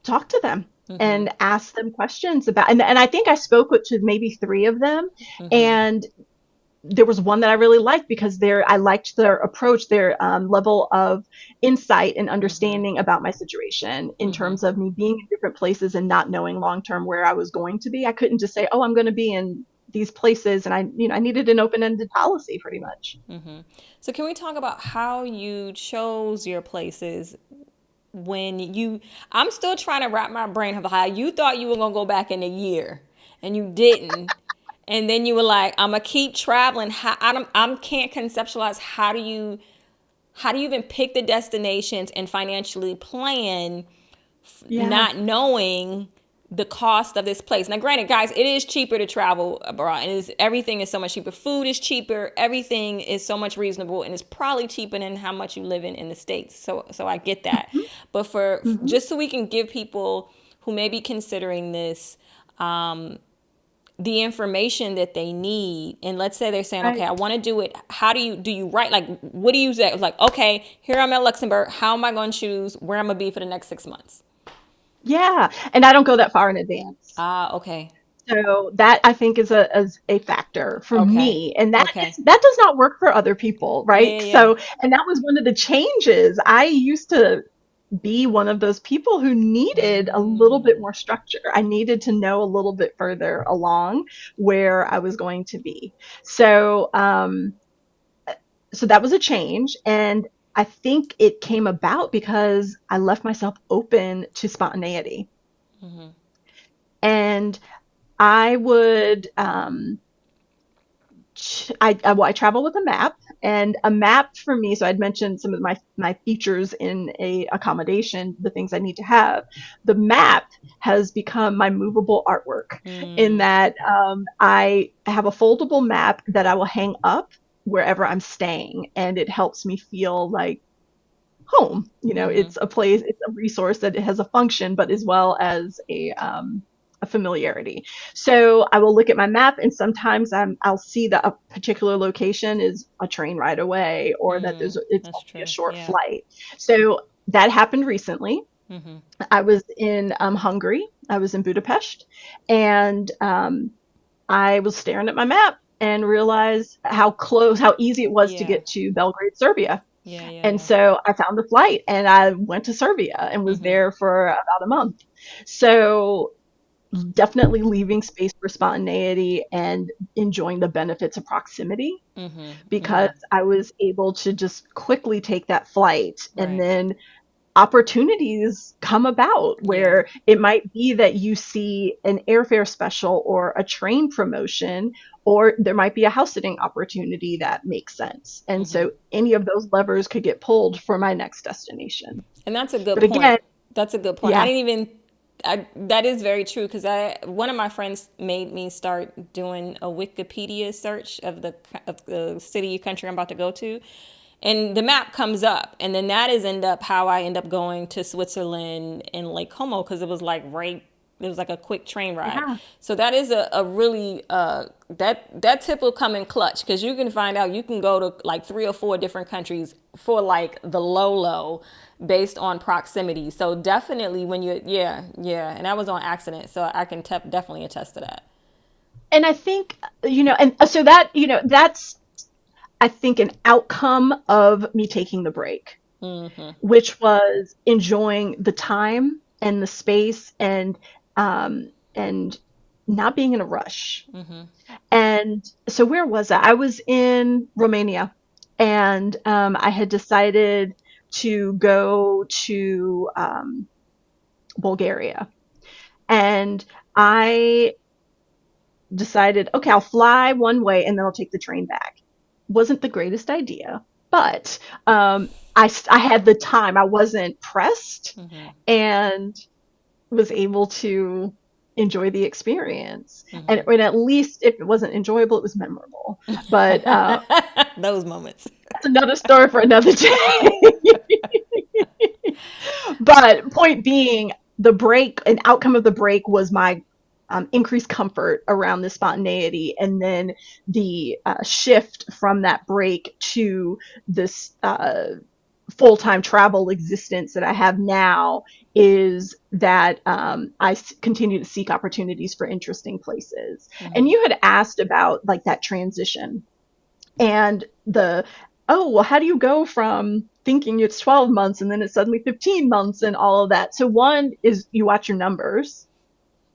talk to them Mm-hmm. and ask them questions about. And I think I spoke with to maybe three of them, Mm-hmm. and there was one that I really liked because I liked their approach, their level of insight and Mm-hmm. understanding about my situation in Mm-hmm. terms of me being in different places and not knowing long term where I was going to be. I couldn't just say, "Oh, I'm going to be in these places," and I needed an open ended policy pretty much. Mm-hmm. So can we talk about how you chose your places when you? I'm still trying to wrap my brain of how you thought you were gonna go back in a year and you didn't, and then you were like, "I'm gonna keep traveling." How I can't conceptualize how do you even pick the destinations and financially plan Yeah. not knowing the cost of this place. Now, granted, guys, it is cheaper to travel abroad, and everything is so much cheaper. Food is cheaper, everything is so much reasonable, and it's probably cheaper than how much you live in the states. So I get that, but for Hmm. just so we can give people who may be considering this the information that they need, and let's say they're saying, okay, Right. I want to do it. How do you write, like, what do you say, like, okay, here I'm at Luxembourg, how am I going to choose where I'm going to be for the next 6 months? Yeah. And I don't go that far in advance. Ah, okay. So that I think is a factor for Okay. me, and Okay. that does not work for other people, Yeah, right? yeah, yeah. So, and that was one of the changes. I used to be one of those people who needed a little bit Mm, more structure. I needed to know a little bit further along where I was going to be. So, so that was a change, and I think it came about because I left myself open to spontaneity, mm-hmm, and I would I travel with a map, and a map for me. So I'd mentioned some of my features in a accommodation, the things I need to have. The map has become my movable artwork in mm, that I have a foldable map that I will hang up wherever I'm staying, and it helps me feel like home. mm-hmm, It's a place, it's a resource that it has a function, but as well as a familiarity. So I will look at my map, and sometimes I'll see that a particular location is a train ride away, or that it's that's only a true. short Yeah. flight. So that happened recently. Mm-hmm, I was in Hungary. I was in Budapest, and I was staring at my map and realized how easy it was to yeah. get to Belgrade, Serbia. Yeah, yeah, And yeah. so I found a flight and I went to Serbia and was Mm-hmm, there for about a month. So definitely leaving space for spontaneity and enjoying the benefits of proximity, mm-hmm, because mm-hmm. I was able to just quickly take that flight, and Right. then opportunities come about Yeah. where it might be that you see an airfare special or a train promotion, or there might be a house sitting opportunity that makes sense. And Mm-hmm. so any of those levers could get pulled for my next destination. And that's a good But point. again, That's a good point. yeah, that is very true because I one of my friends made me start doing a Wikipedia search of the city country I'm about to go to, and the map comes up, and then that is end up how I end up going to Switzerland and Lake Como because it was like right. It was like a quick train ride. Yeah. So that is a really that tip will come in clutch because you can find out you can go to like 3 or 4 different countries for like the low based on proximity. So definitely when you and that was on accident. So I can definitely attest to that. And I think, and so that, that's, I think, an outcome of me taking the break, which was enjoying the time and the space and not being in a rush. And so where was I? I was in Romania, and I had decided to go to Bulgaria. And I decided, okay, I'll fly one way and then I'll take the train back. Wasn't the greatest idea, but I had the time. I wasn't pressed and was able to enjoy the experience. And at least if it wasn't enjoyable, it was memorable. But Those moments. that's another story for another day. But point being, the break, an outcome of the break was my increased comfort around the spontaneity, and then the shift from that break to this full-time travel existence that I have now is that continue to seek opportunities for interesting places. And you had asked about like that transition and oh, well, how do you go from thinking it's 12 months and then it's suddenly 15 months and all of that? So one is you watch your numbers,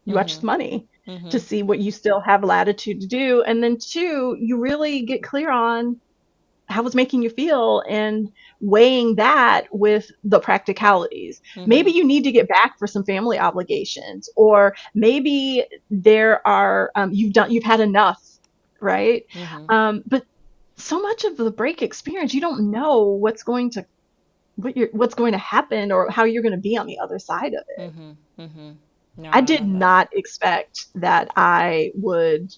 you watch the money to see what you still have latitude to do. And then two, you really get clear on how it's making you feel and weighing that with the practicalities. Maybe you need to get back for some family obligations, or maybe there are, you've had enough, right? But so much of the break experience, you don't know what's going to happen or how you're going to be on the other side of it. No, I I did love that. not expect that I would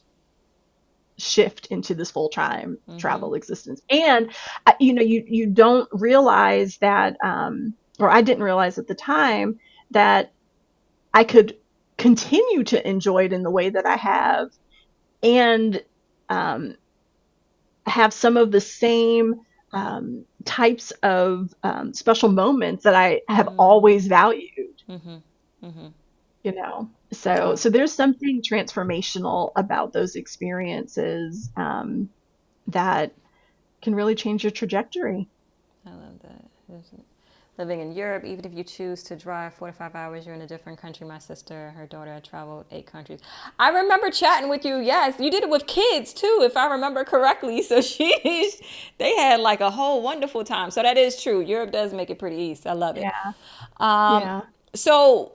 shift into this full-time travel existence. And you don't realize that, or I didn't realize at the time that I could continue to enjoy it in the way that I have, and have some of the same types of special moments that I have always valued. So No, so there's something transformational about those experiences that can really change your trajectory. I love that. Living in Europe, even if you choose to drive 4 to 5 hours, you're in a different country. My sister, her daughter had traveled 8 countries. I remember chatting with you. Yes, you did it with kids too, if I remember correctly. So they had like a whole wonderful time. So that is true. Europe does make it pretty east. I love it. Yeah, Um, yeah, so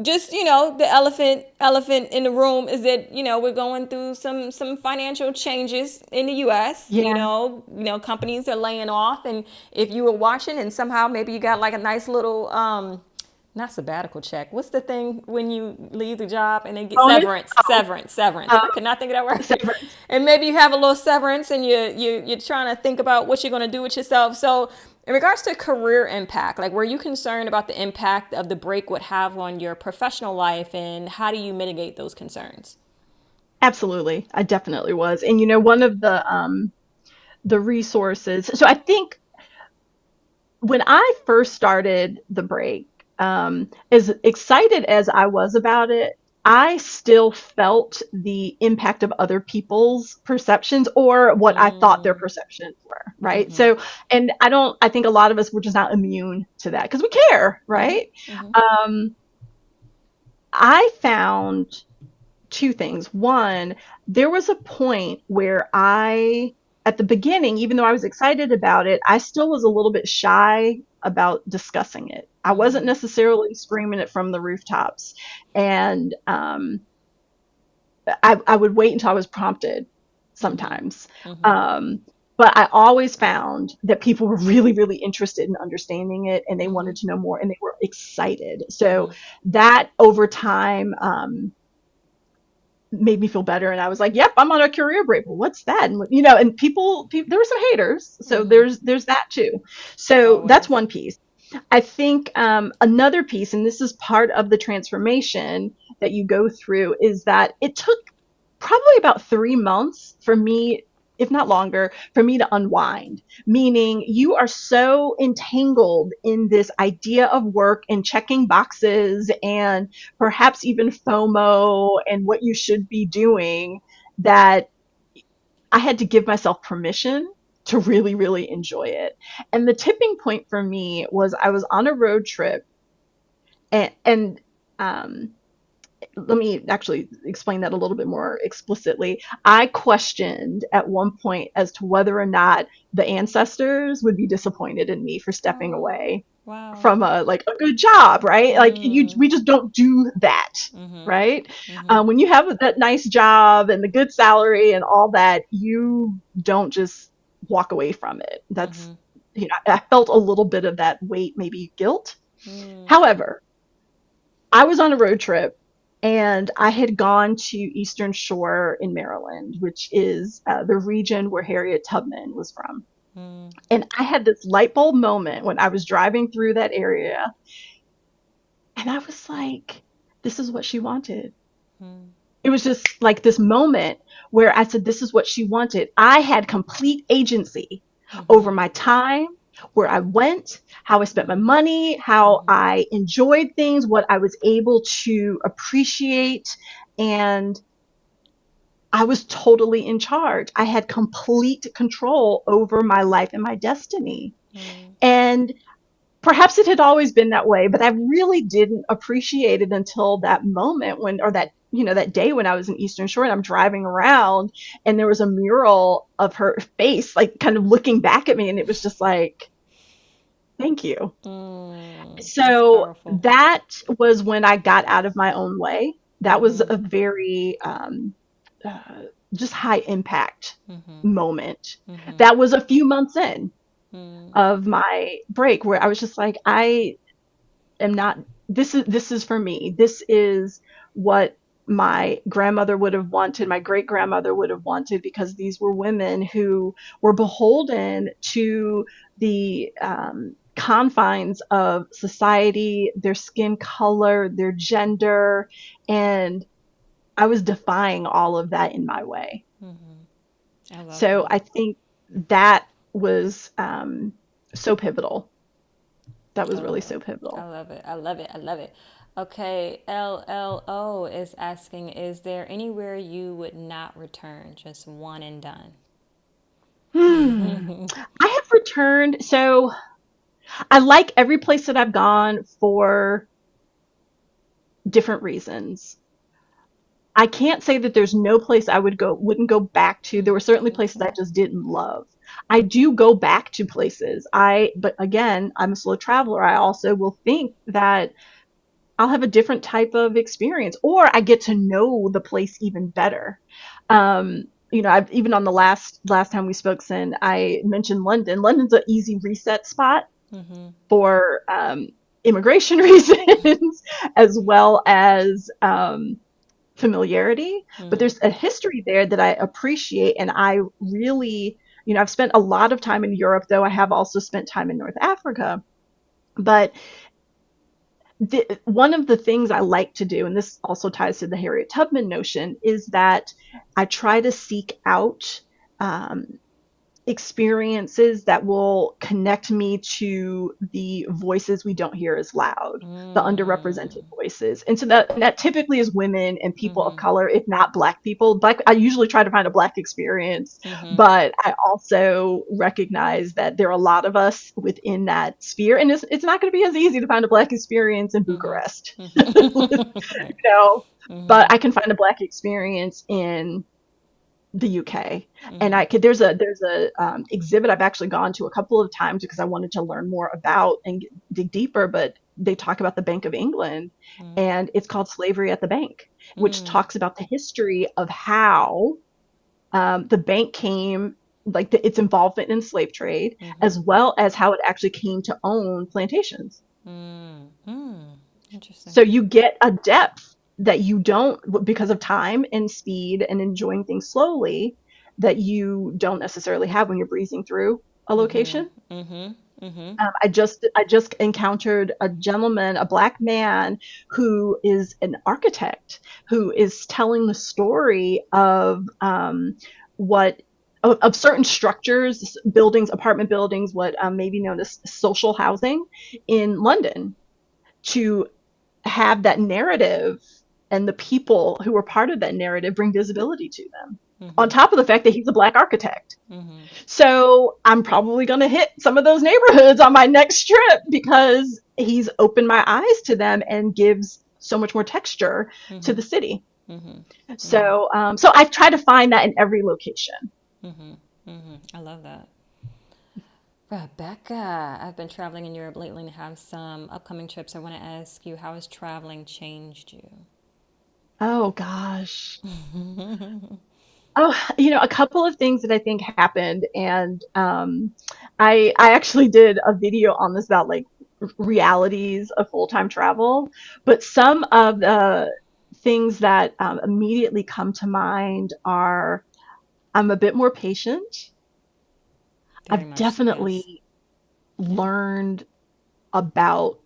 just the elephant in the room is that we're going through some financial changes in the US. yeah. Companies are laying off, and if you were watching and somehow maybe you got like a nice little not sabbatical check. What's the thing when you leave the job and they get Bonus. severance. Um, I could not think of that word. Severance. And maybe you have a little severance and you're trying to think about what you're going to do with yourself. So in regards to career impact, like were you concerned about the impact of the break would have on your professional life, and how do you mitigate those concerns? Absolutely, I definitely was. And one of the resources. So I think when I first started the break, as excited as I was about it, I still felt the impact of other people's perceptions or what I thought their perceptions were, right? So, and I think a lot of us were just not immune to that because we care, right? Um, I found two things. One, there was a point where at the beginning, even though I was excited about it, I still was a little bit shy about discussing it. I wasn't necessarily screaming it from the rooftops. And I would wait until I was prompted sometimes. but I always found that people were really, really interested in understanding it, and they wanted Mhm. to know more, and they were excited. So Mhm. that over time, made me feel better. And I was like, yep, I'm on a career break. Well, what's that? And, and people, there were some haters. So Mhm. there's that too. So that's Always. one piece. I think another piece, and this is part of the transformation that you go through, is that it took probably about 3 months for me, if not longer, for me to unwind. Meaning, you are so entangled in this idea of work and checking boxes and perhaps even FOMO and what you should be doing, that I had to give myself permission to really, really enjoy it. And the tipping point for me was I was on a road trip, and um, let me actually explain that a little bit more explicitly. I questioned at one point as to whether or not the ancestors would be disappointed in me for stepping Oh, away wow. from a good job, right? Like, Mm. we just don't do that, Mhm. right? Mhm. When you have that nice job and the good salary and all that, you don't just walk away from it. That's, Mhm. I felt a little bit of that weight, maybe guilt. Mm. However, I was on a road trip, and I had gone to Eastern Shore in Maryland, which is the region where Harriet Tubman was from. Mm. And I had this light bulb moment when I was driving through that area, and I was like, this is what she wanted. Mm. It was just like this moment where I said, this is what she wanted. I had complete agency over Mhm. my time, where I went, how I spent my money, how Mhm. I enjoyed things, what I was able to appreciate. And I was totally in charge. I had complete control over my life and my destiny. Mm. And perhaps it had always been that way, but I really didn't appreciate it until that moment when, or that, that day when I was in Eastern Shore and I'm driving around, and there was a mural of her face, like kind of looking back at me. And it was just like, thank you. Mm. That's So powerful. that was when I got out of my own way. That was Mhm. a very, uh, just high impact Mhm. moment. Mhm. That was a few months in Mm. of my break, where I was just like, I am not, this is for me. This is what my grandmother would have wanted, my great grandmother would have wanted, because these were women who were beholden to the confines of society, their skin color, their gender, and I was defying all of that in my way. Mhm. I love So that. I think that was so pivotal. That I was really love it. so I pivotal. love it. I love it. I love it. Okay, LLO is asking, is there anywhere you would not return? Just one and done. Hmm. I have returned. So I like every place that I've gone for different reasons. I can't say that there's no place I wouldn't go back to. There were certainly Me places I too. just didn't love. I do go back to places. But again, I'm a slow traveler. I also will think that I'll have a different type of experience, or I get to know the place even better. I've even on the last time we spoke, Sin, I mentioned London. London's an easy reset spot Mm-hmm. for immigration reasons, as well as familiarity. But Mm-hmm. there's a history there that I appreciate, and I really, I've spent a lot of time in Europe, though I have also spent time in North Africa. But one of the things I like to do, and this also ties to the Harriet Tubman notion, is that I try to seek out um, experiences that will connect me to the voices we don't hear as loud, the underrepresented Mm. voices. And so that typically is women and people of Mm-hmm. color, if not black people. Black, I usually try to find a black experience, Mm-hmm. but I also recognize that there are a lot of us within that sphere. And it's not going to be as easy to find a black experience in Mm-hmm. Bucharest, Mm-hmm. know, Mm-hmm. but I can find a black experience in the UK. And Mm-hmm. I could there's a exhibit I've actually gone to a couple of times because I wanted to learn more about and dig deeper. But they talk about the Bank of England, and it's called Slavery at the Bank, which Mm-hmm. talks about the history of how the bank came. like its involvement in slave trade, Mm-hmm. as well as how it actually came to own plantations. Mm. Mm. Interesting. So you get a depth that you don't, because of time and speed and enjoying things slowly, that you don't necessarily have when you're breezing through a Mm-hmm. location. Mm-hmm. Mm-hmm. I just encountered a gentleman, a black man, who is an architect, who is telling the story of what of certain structures, buildings, apartment buildings, what may be known as social housing in London, to have that narrative and the people who were part of that narrative bring visibility to them. On Mm-hmm. top of the fact that he's a black architect. Mm-hmm. So I'm probably going to hit some of those neighborhoods on my next trip because he's opened my eyes to them and gives so much more texture to Mm-hmm. the city. Mm-hmm. Mm-hmm. So I've tried to find that in every location. Mm-hmm. Mm-hmm. I love that. Rebecca, I've been traveling in Europe lately and have some upcoming trips. I want to ask you, how has traveling changed you? Oh gosh. Oh, a couple of things that I think happened, and I actually did a video on this about like realities of full time travel, but some of the things that immediately come to mind are I'm a bit more patient. Very I've much, yes. definitely Yeah. learned about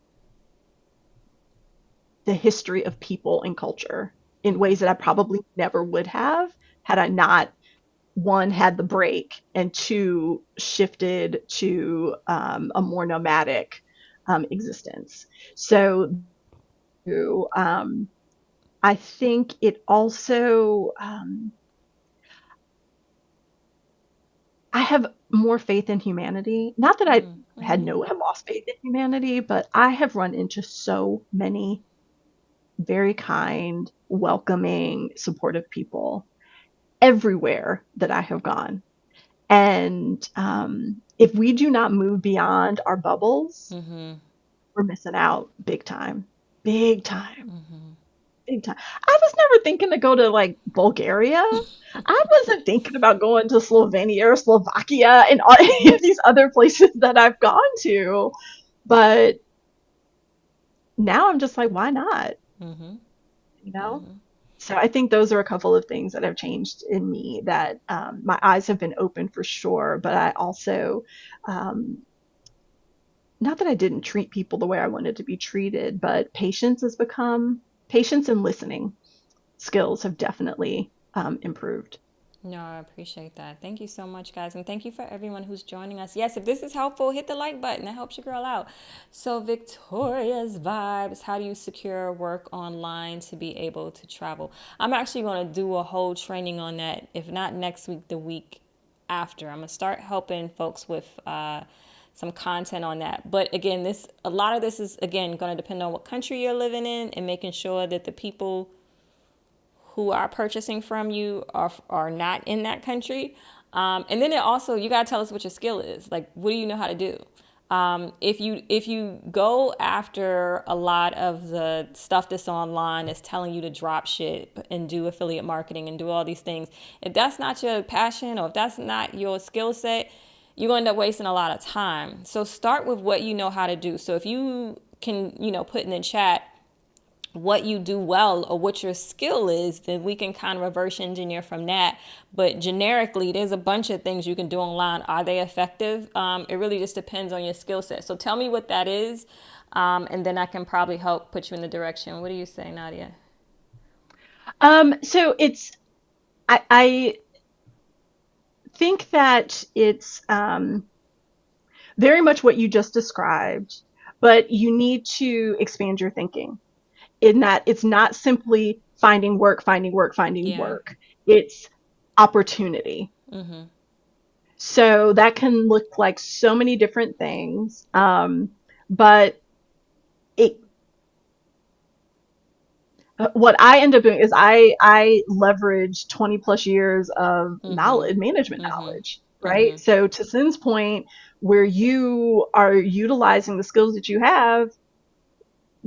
the history of people and culture in Mm-hmm. ways that I probably never would have had I not, one, had the break, and two, shifted to a more nomadic existence. So um, I think it also, I have more faith in humanity. Not that I Mm-hmm. had lost faith in humanity, but I have run into so many very kind, welcoming, supportive people everywhere that I have gone. And if we do not move beyond our bubbles, Mm-hmm. we're missing out big time. Big time. Mm-hmm. Big time. I was never thinking to go to like Bulgaria. I wasn't thinking about going to Slovenia or Slovakia and all, any of these other places that I've gone to. But now I'm just like, why not? Mm-hmm. You know? Mm-hmm. So I think those are a couple of things that have changed in me, that my eyes have been open for sure, but I also, um, not that I didn't treat people the way I wanted to be treated, but patience and listening skills have definitely improved. No, I appreciate that. Thank you so much, guys. And thank you for everyone who's joining us. Yes, if this is helpful, hit the like button. That helps your girl out. So, Victoria's Vibes, how do you secure work online to be able to travel? I'm actually going to do a whole training on that. If not next week, the week after. I'm going to start helping folks with some content on that. But again, a lot of this is, again, going to depend on what country you're living in and making sure that the people who are purchasing from you are not in that country. And then it also, you got to tell us what your skill is. Like, what do you know how to do? If you go after a lot of the stuff that's online that's telling you to drop shit and do affiliate marketing and do all these things, if that's not your passion or if that's not your skill set, you're going to end up wasting a lot of time. So start with what you know how to do. So if you can, put in the chat what you do well or what your skill is, then we can kind of reverse engineer from that. But generically, there's a bunch of things you can do online. Are they effective? It really just depends on your skill set. So tell me what that is, and then I can probably help put you in the direction. What do you say, Nadia? So I think that it's very much what you just described, but you need to expand your thinking in that it's not simply finding work, finding work, finding Yeah. work. It's opportunity. Mm-hmm. So that can look like so many different things. But it, what I end up doing is I leverage 20 plus years of Mm-hmm. knowledge, management Mm-hmm. knowledge, right? Mm-hmm. So to Sin's point, where you are utilizing the skills that you have,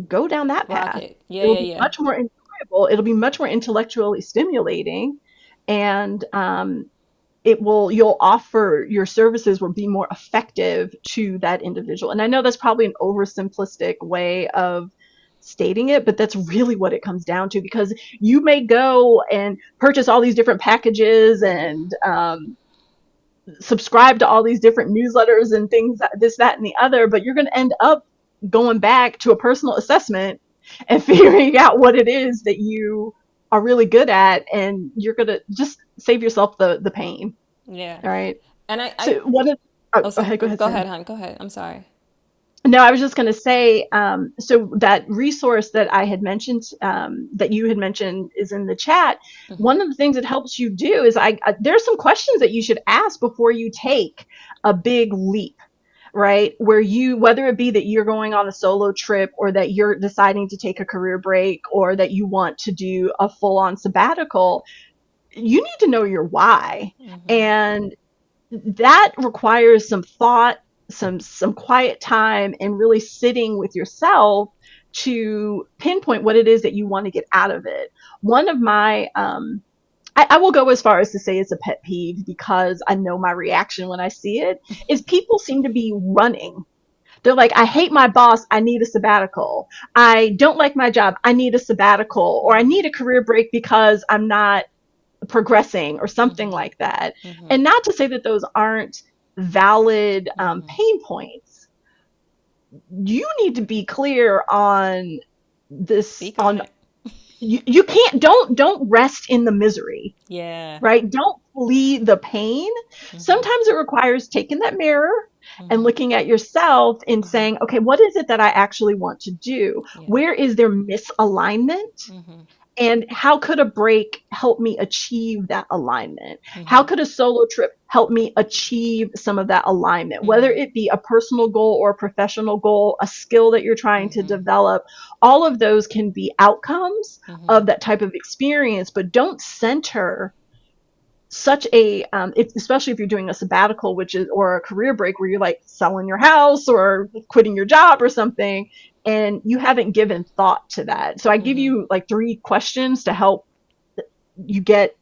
go down that path. Rocket. Yeah, It'll yeah, be yeah. much more enjoyable. It'll be much more intellectually stimulating, and you'll offer your services will be more effective to that individual. And I know that's probably an oversimplistic way of stating it, but that's really what it comes down to, because you may go and purchase all these different packages and subscribe to all these different newsletters and things, this, that, and the other, but you're going to end up going back to a personal assessment and figuring out what it is that you are really good at, and you're going to just save yourself the pain. Yeah. All right. And I So what is, oh, oh, go so ahead, go ahead, go Sam. ahead, hon. Go ahead. I'm sorry. No, I was just going to say, so that resource that I had mentioned, that you had mentioned, is in the chat. Mm-hmm. One of the things it helps you do is there's some questions that you should ask before you take a big leap, right? Whether it be that you're going on a solo trip, or that you're deciding to take a career break, or that you want to do a full on sabbatical, you need to know your why. Mm-hmm. And that requires some thought, some quiet time, and really sitting with yourself to pinpoint what it is that you want to get out of it. One of my I will go as far as to say it's a pet peeve, because I know my reaction when I see it, is people seem to be running. They're like, I hate my boss, I need a sabbatical. I don't like my job, I need a sabbatical. Or I Mm-hmm. need a career break because I'm not progressing, or something Mm-hmm. like that. Mm-hmm. And not to say that those aren't valid Mm-hmm. pain points. You need to be clear on this, Speak on on, it. you can't, don't rest in the misery, Yeah. right? Don't flee the pain. Mm-hmm. Sometimes it requires taking that mirror and Mm-hmm. looking at yourself and Mm-hmm. saying, okay, what is it that I actually want to do? Yeah. Where is there misalignment? Mm-hmm. And how could a break help me achieve that alignment? How Mm-hmm. could a solo trip help me achieve some of that alignment? Whether Mm-hmm. it be a personal goal or a professional goal, a skill that you're trying to Mm-hmm. develop, all of those can be outcomes Mm-hmm. of that type of experience. But don't center such a especially if you're doing a sabbatical, which is, or a career break, where you're like selling your house or quitting your job or something, and you haven't given thought to that. So I give Mm-hmm. you like 3 questions to help you get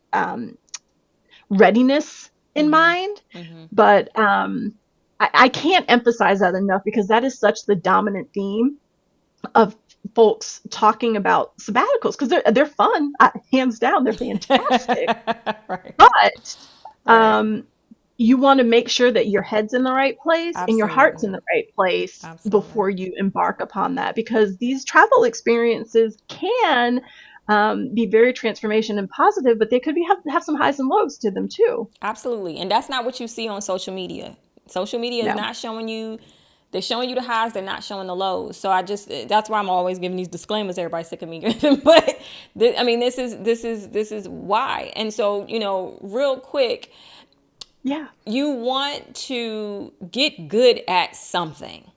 readiness in Mm-hmm. mind. Mm-hmm. But I can't emphasize that enough, because that is such the dominant theme of folks talking about sabbaticals, because they're fun, hands down, they're fantastic. Right. But Right. um, you want to make sure that your head's in the right place and your heart's in Absolutely. the right place Absolutely. before you embark upon that, because these travel experiences can be very transformation and positive, but they could have some highs and lows to them too. Absolutely. And that's not what you see on social media. Social media is No. not showing you, they're showing you the highs, they're not showing the lows. So I just, that's why I'm always giving these disclaimers. Everybody's sick of me. But I mean, this is why. And so, real quick, Yeah. you want to get good at something,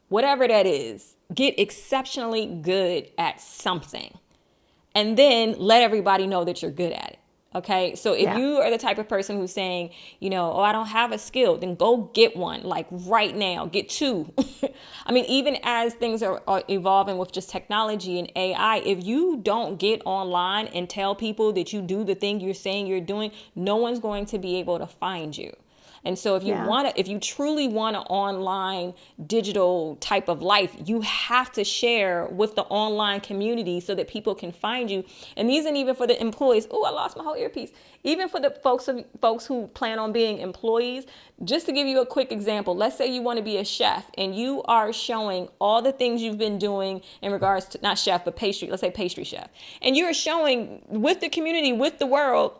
whatever that is, get exceptionally good at something, and then let everybody know that you're good at it. Okay. So if Yeah. you are the type of person who's saying, oh, I don't have a skill, then go get one, like right now, get two. I mean, even as things are evolving with just technology and AI, if you don't get online and tell people that you do the thing you're saying you're doing, no one's going to be able to find you. And so Yeah. if you truly want an online digital type of life, you have to share with the online community so that people can find you. And these ain't even for the employees. Oh, I lost my whole earpiece. Even for the folks who plan on being employees. Just to give you a quick example, let's say you want to be a chef and you are showing all the things you've been doing in regards to, not chef, but pastry, let's say pastry chef. And you're showing with the community, with the world,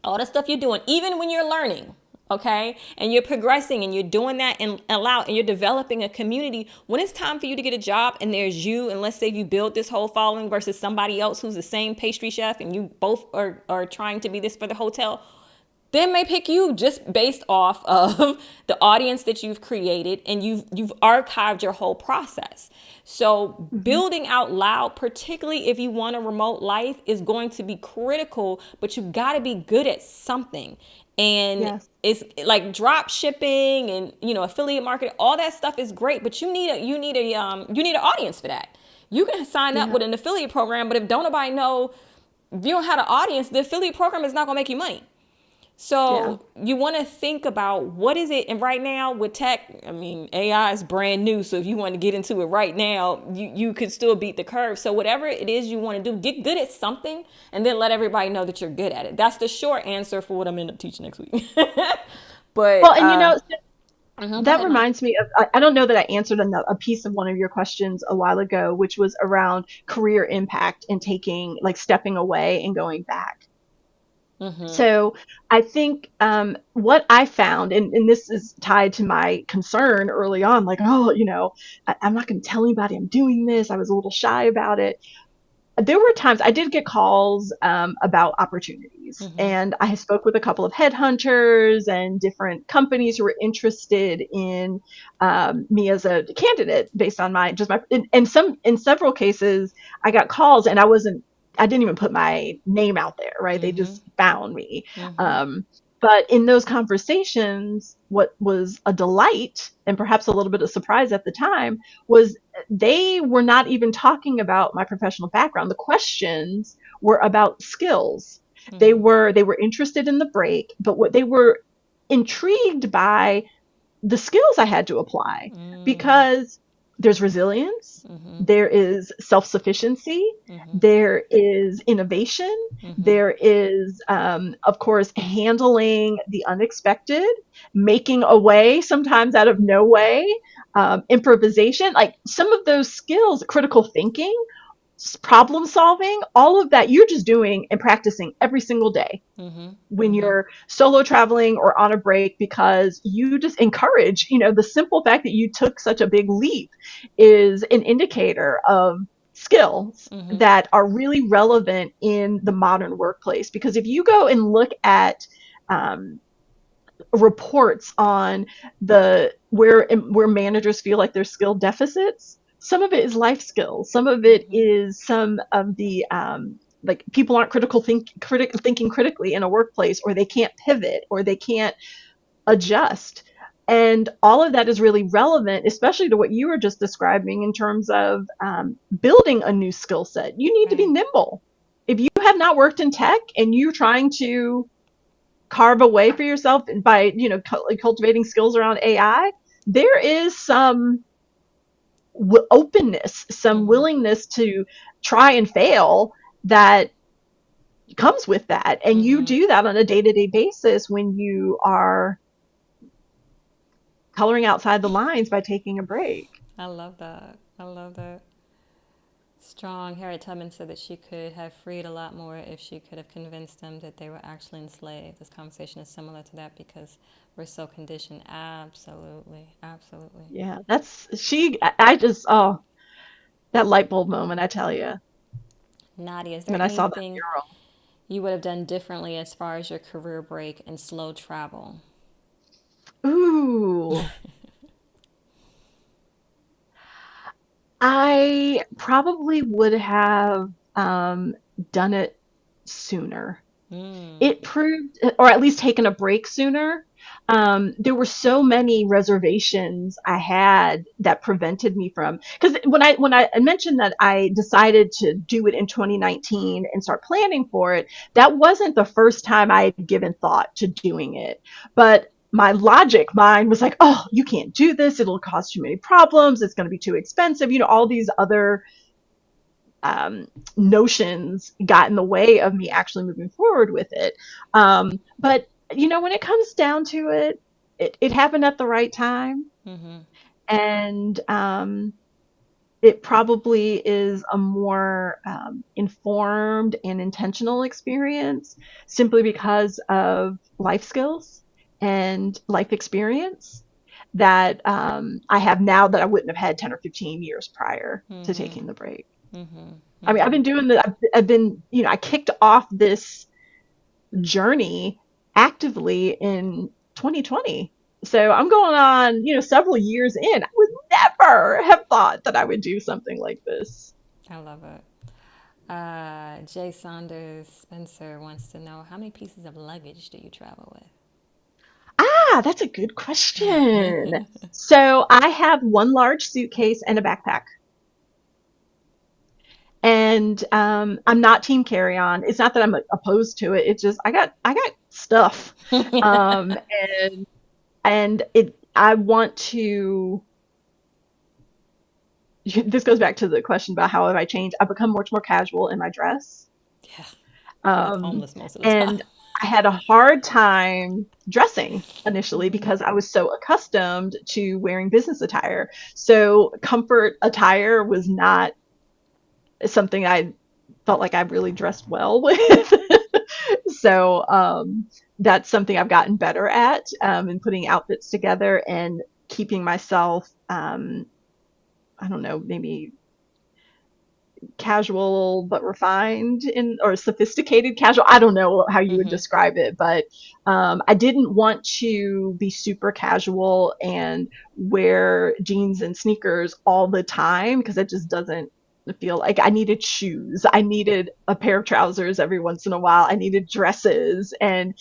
all the stuff you're doing, even when you're learning, okay, and you're progressing and you're doing that and you're developing a community. When it's time for you to get a job and there's you, and let's say you build this whole following versus somebody else who's the same pastry chef and you both are trying to be this for the hotel, they may pick you just based off of the audience that you've created, and you've archived your whole process. So Hmm. building out loud, particularly if you want a remote life, is going to be critical, but you got to be good at something. And Yes. it's like drop shipping and affiliate marketing, all that stuff is great, but you need an audience for that. You can sign up Yeah. with an affiliate program, but if don't nobody know, if you don't have an audience, the affiliate program is not going to make you money. Yeah. So you want to think about what is it, and right now with tech, I mean AI is brand new. So if you want to get into it right now, you could still beat the curve. So whatever it is you want to do, get good at something, and then let everybody know that you're good at it. That's the short answer for what I'm end up teaching next week. Well, but and go that ahead, Mike. reminds me of, I don't know that I answered a piece of one of your questions a while ago, which was around career impact and taking, like stepping away and going back. So I think what I found, and this is tied to my concern early on, like, oh, I'm not going to tell anybody I'm doing this. I was a little shy about it. There were times I did get calls about opportunities, and I spoke with a couple of headhunters and different companies who were interested in me as a candidate based on my just my and some in several cases I got calls and I didn't even put my name out there, right? They just found me. Um, but in those conversations, what was a delight and perhaps a little bit of surprise at the time was they were not even talking about my professional background. The questions were about skills. They were interested in the break, but what they were intrigued by the skills I had to apply because there's resilience, there is self sufficiency, there is innovation, there is, of course, handling the unexpected, making a way sometimes out of no way, improvisation, like some of those skills, critical thinking, problem solving, all of that you're just doing and practicing every single day when you're solo traveling or on a break because you just encourage, the simple fact that you took such a big leap is an indicator of skills that are really relevant in the modern workplace. Because if you go and look at um, reports on the where managers feel like there's skill deficits, some of it is life skills, some of it is some of the like people aren't thinking critically in a workplace, or they can't pivot, or they can't adjust. And all of that is really relevant, especially to what you were just describing in terms of building a new skill set. You need to be Right. nimble. If you have not worked in tech and you're trying to carve a way for yourself by cultivating skills around AI, there is some openness, some willingness to try and fail that comes with that. And you do that on a day-to-day basis when you are coloring outside the lines by taking a break. I love that. I love that. Strong. Harriet Tubman said that she could have freed a lot more if she could have convinced them that they were actually enslaved. This conversation is similar to that because we're so conditioned. Absolutely. Absolutely. Yeah, that's she. I just, oh, that light bulb moment, I tell you, Nadia, is there when I saw that anything mural. you would have done differently as far as your career break and slow travel? Ooh, I probably would have done it sooner. It proved, or at least taken a break sooner. There were so many reservations I had that prevented me from, because when I mentioned that I decided to do it in 2019 and start planning for it, that wasn't the first time I had given thought to doing it. But my logic mind was like, oh, you can't do this. It'll cause too many problems. It's going to be too expensive. All these other notions got in the way of me actually moving forward with it. But when it comes down to it, it happened at the right time, and it probably is a more informed and intentional experience simply because of life skills and life experience that I have now that I wouldn't have had 10 or 15 years prior to taking the break. I mean, I've been doing the, I've been, I kicked off this journey actively in 2020. So I'm going on, several years in. I would never have thought that I would do something like this. I love it. Jay Saunders Spencer wants to know how many pieces of luggage do you travel Ah, that's a good question. So I have one large suitcase and a backpack. And I'm not team carry on. It's not that I'm opposed to it. It's just I got stuff, um, and I want to. This goes back to the question about how have I changed. I've become much more casual in my dress, Yeah. I look um, homeless most of the time. and I had a hard time dressing initially Hmm. because I was so accustomed to wearing business attire. So comfort attire was not something I felt like I really dressed well with. So that's something I've gotten better at, in putting outfits together and keeping myself, I don't know, maybe casual but refined in, or sophisticated casual. I don't know how you would Hmm. describe it, but I didn't want to be super casual and wear jeans and sneakers all the time because it just doesn't feel like. I needed shoes. I needed a pair of trousers every once in a while. I needed dresses, and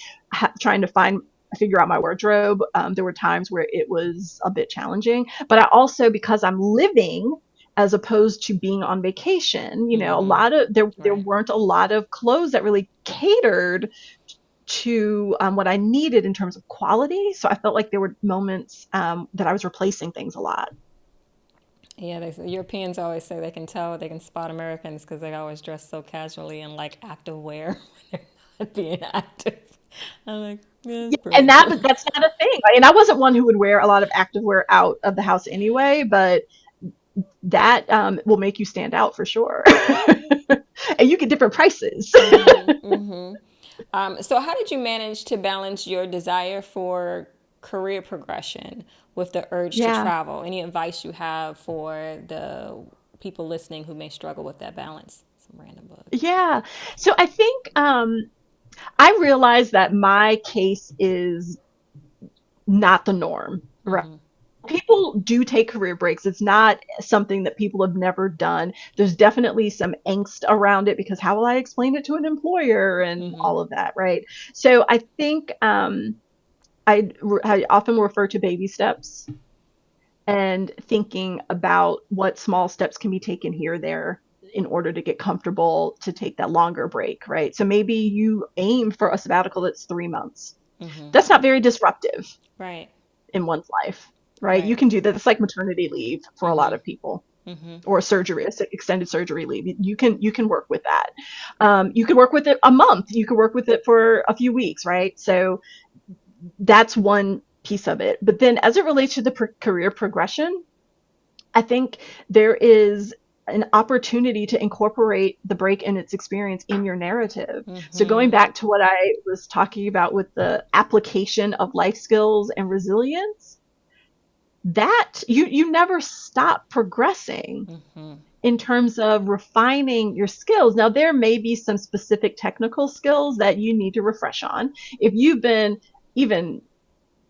trying to figure out my wardrobe. There were times where it was a bit challenging, but I also, because I'm living as opposed to being on vacation, a Hmm. lot of there Right. weren't a lot of clothes that really catered to what I needed in terms of quality. So I felt like there were moments that I was replacing things a lot. Yeah, Europeans always say they can tell, they can spot Americans because they always dress so casually and like active wear when they're not being active. I'm like, yeah, Yeah, that's pretty and true. that's not a thing. Right? And I wasn't one who would wear a lot of activewear out of the house anyway, but that will make you stand out for sure. And you get different prices. Hmm. Hmm. So, how did you manage to balance your desire for career progression with the urge to Yeah. travel? Any advice you have for the people listening who may struggle with that balance? Some random bug. Yeah. So I think I realize that my case is not the norm, right? Hmm. People do take career breaks. It's not something that people have never done. There's definitely some angst around it because how will I explain it to an employer and Hmm. all of that, right? So I think I often refer to baby steps and thinking about what small steps can be taken here or there in order to get comfortable to take that longer break, right? So maybe you aim for a sabbatical that's 3 months. Hmm. That's not very disruptive Right. in one's life, right? You Right. can do that. It's like maternity leave for a lot Hmm. of people, Hmm. or surgery, extended surgery leave. You can work with that. You could work with it a month. You could work with it for a few weeks, right? So that's one piece of it. But then, as it relates to the career progression, I think there is an opportunity to incorporate the break and its experience in your narrative. So going Hmm. back to what I was talking about with the application of life skills and resilience, that you never stop progressing Hmm. in terms of refining your skills. Now there may be some specific technical skills that you need to refresh on. If you've been even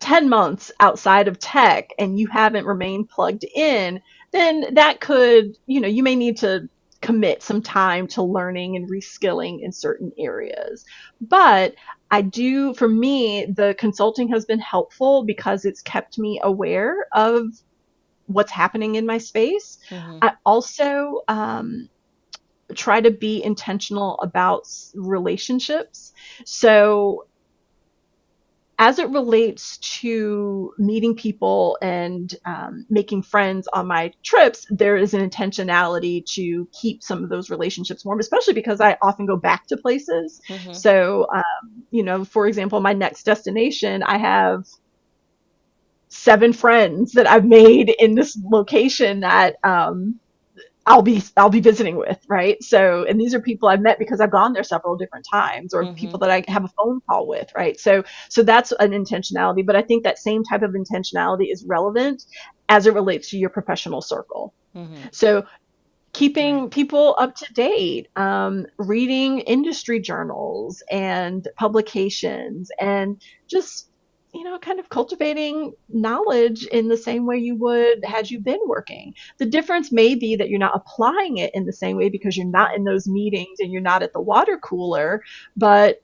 10 months outside of tech and you haven't remained plugged in, then that could, you may need to commit some time to learning and reskilling in certain areas. But for me, the consulting has been helpful because it's kept me aware of what's happening in my space. Hmm. I also try to be intentional about relationships. So as it relates to meeting people and making friends on my trips, there is an intentionality to keep some of those relationships warm, especially because I often go back to places. Hmm. So, for example, my next destination, I have 7 friends that I've made in this location that I'll be visiting with, right? So, and these are people I've met because I've gone there several different times, or Hmm. people that I have a phone call with, right? So that's an intentionality, but I think that same type of intentionality is relevant as it relates to your professional circle. Hmm. So Right. keeping people up to date, reading industry journals and publications, and just, kind of cultivating knowledge in the same way you would had you been working. The difference may be that you're not applying it in the same way because you're not in those meetings and you're not at the water cooler, but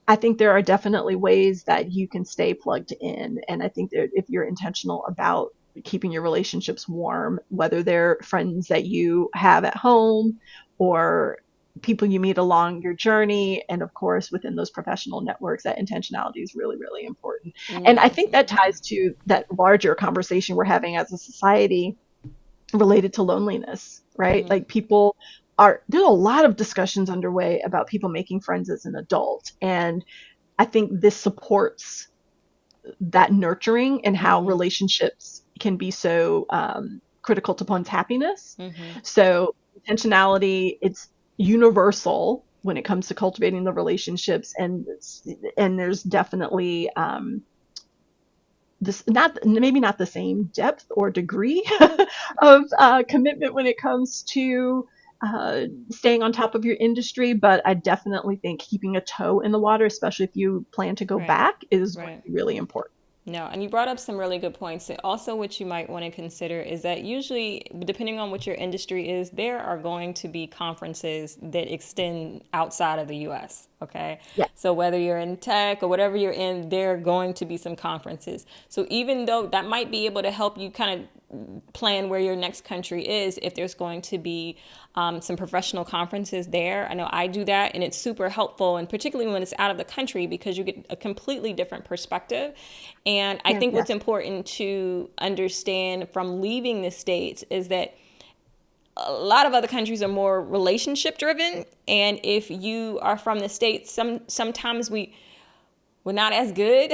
I think there are definitely ways that you can stay plugged in. And I think that if you're intentional about keeping your relationships warm, whether they're friends that you have at home or people you meet along your journey. And of course, within those professional networks, that intentionality is really, really important. And I think that Absolutely. ties to that larger conversation we're having as a society related to loneliness, right? Mm-hmm. Like there's a lot of discussions underway about people making friends as an adult. And I think this supports that nurturing and how Mm-hmm. relationships can be so critical to one's happiness. Mm-hmm. So intentionality, it's universal when it comes to cultivating the relationships, and there's definitely this not maybe not the same depth or degree of commitment when it comes to staying on top of your industry, but I definitely think keeping a toe in the water, especially if you plan to go Right. back, is going Right. to be really important. No, and you brought up some really good points. And also, what you might want to consider is that usually, depending on what your industry is, there are going to be conferences that extend outside of the US. Okay. Yeah, So, whether you're in tech or whatever you're in, there are going to be some conferences. So, even though that might be able to help you kind of plan where your next country is, if there's going to be some professional conferences there. I know I do that, and it's super helpful, and particularly when it's out of the country because you get a completely different perspective. And I think what's yes, important to understand from leaving the States is that a lot of other countries are more relationship driven, and if you are from the States, sometimes we're not as good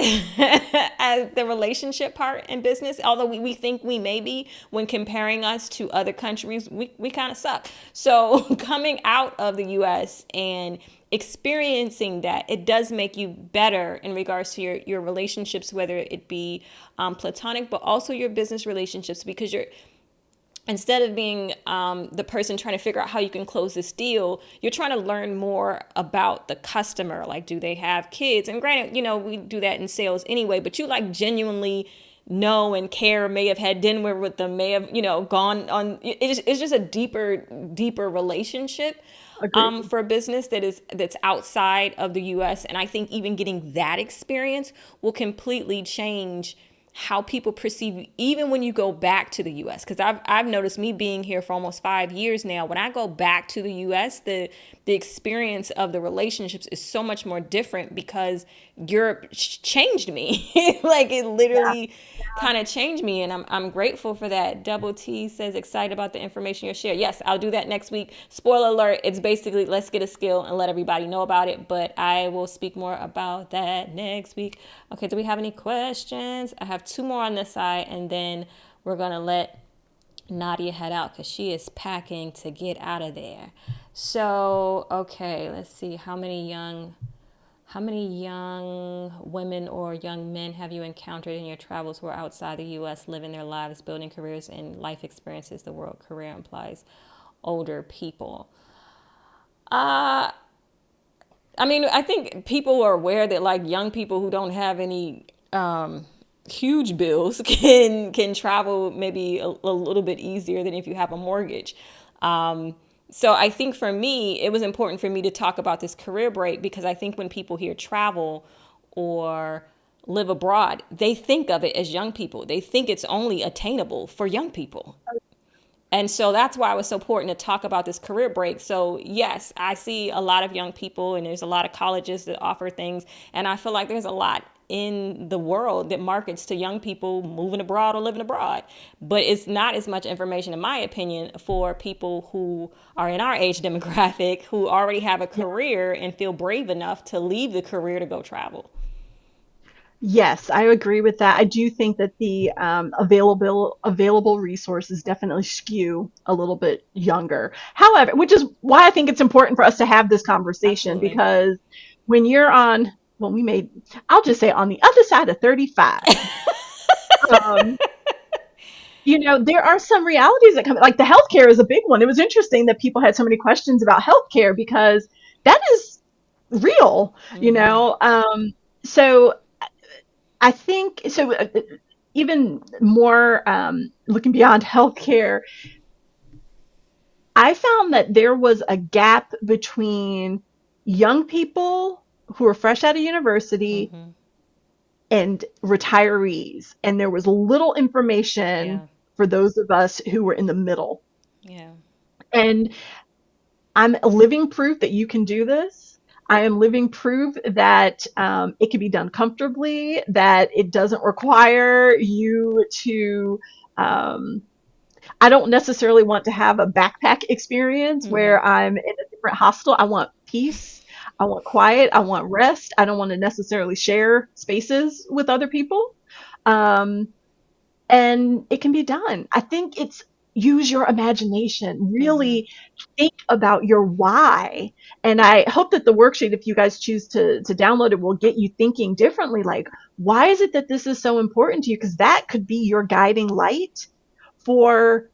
as the relationship part in business. Although we think we may be, when comparing us to other countries, we kind of suck. So coming out of the US and experiencing that, it does make you better in regards to your relationships, whether it be platonic, but also your business relationships, because you're, instead of being the person trying to figure out how you can close this deal, you're trying to learn more about the customer. Like, do they have kids? And granted, we do that in sales anyway, but you like genuinely know and care, may have had dinner with them, may have, gone on. It's just a deeper relationship agreed. for a business that's outside of the US. And I think even getting that experience will completely change how people perceive you, even when you go back to the US. Because I've noticed, me being here for almost 5 years now, when I go back to the US, the experience of the relationships is so much more different because Europe changed me. Like, it Yeah. literally kind of changed me, and I'm grateful for that. Double T says, excited about the information you'll share. Yes, I'll do that next week. Spoiler alert, it's basically let's get a skill and let everybody know about it, but I will speak more about that next week. Okay, do we have any questions? I have two more on this side, and then we're gonna let Nadia head out because she is packing to get out of there. So, okay, let's see. How many young women or young men have you encountered in your travels who are outside the U.S., living their lives, building careers and life experiences? The word career implies older people. Uh, I mean, I think people are aware that, like, young people who don't have any huge bills can travel maybe a little bit easier than if you have a mortgage. So I think for me, it was important for me to talk about this career break, because I think when people hear travel or live abroad, they think of it as young people. They think it's only attainable for young people. And so that's why it was so important to talk about this career break. So, yes, I see a lot of young people, and there's a lot of colleges that offer things. And I feel like there's a lot in the world that markets to young people moving abroad or living abroad. But it's not as much information, in my opinion, for people who are in our age demographic, who already have a Yeah. career and feel brave enough to leave the career to go travel. Yes, I agree with that. I do think that the available resources definitely skew a little bit younger. However, which is why I think it's important for us to have this conversation, Absolutely. because when you're on, well, I'll just say on the other side of 35, um, there are some realities that come, like the healthcare is a big one. It was interesting that people had so many questions about healthcare because that is real, you Mm-hmm. know. So I think so. Even more looking beyond healthcare, I found that there was a gap between young people who are fresh out of university Mm-hmm. and retirees. And there was little information Yeah. for those of us who were in the middle. Yeah. And I'm living proof that you can do this. I am living proof that it can be done comfortably, that it doesn't require you to. Um, I don't necessarily want to have a backpack experience Mm-hmm. where I'm in a different hostel. I want peace. I want quiet. I want rest. I don't want to necessarily share spaces with other people. Um, and it can be done. I think it's use your imagination, Mm-hmm. really think about your why. And I hope that the worksheet, if you guys choose to download it, will get you thinking differently. Like, why is it that this is so important to you? Because that could be your guiding light for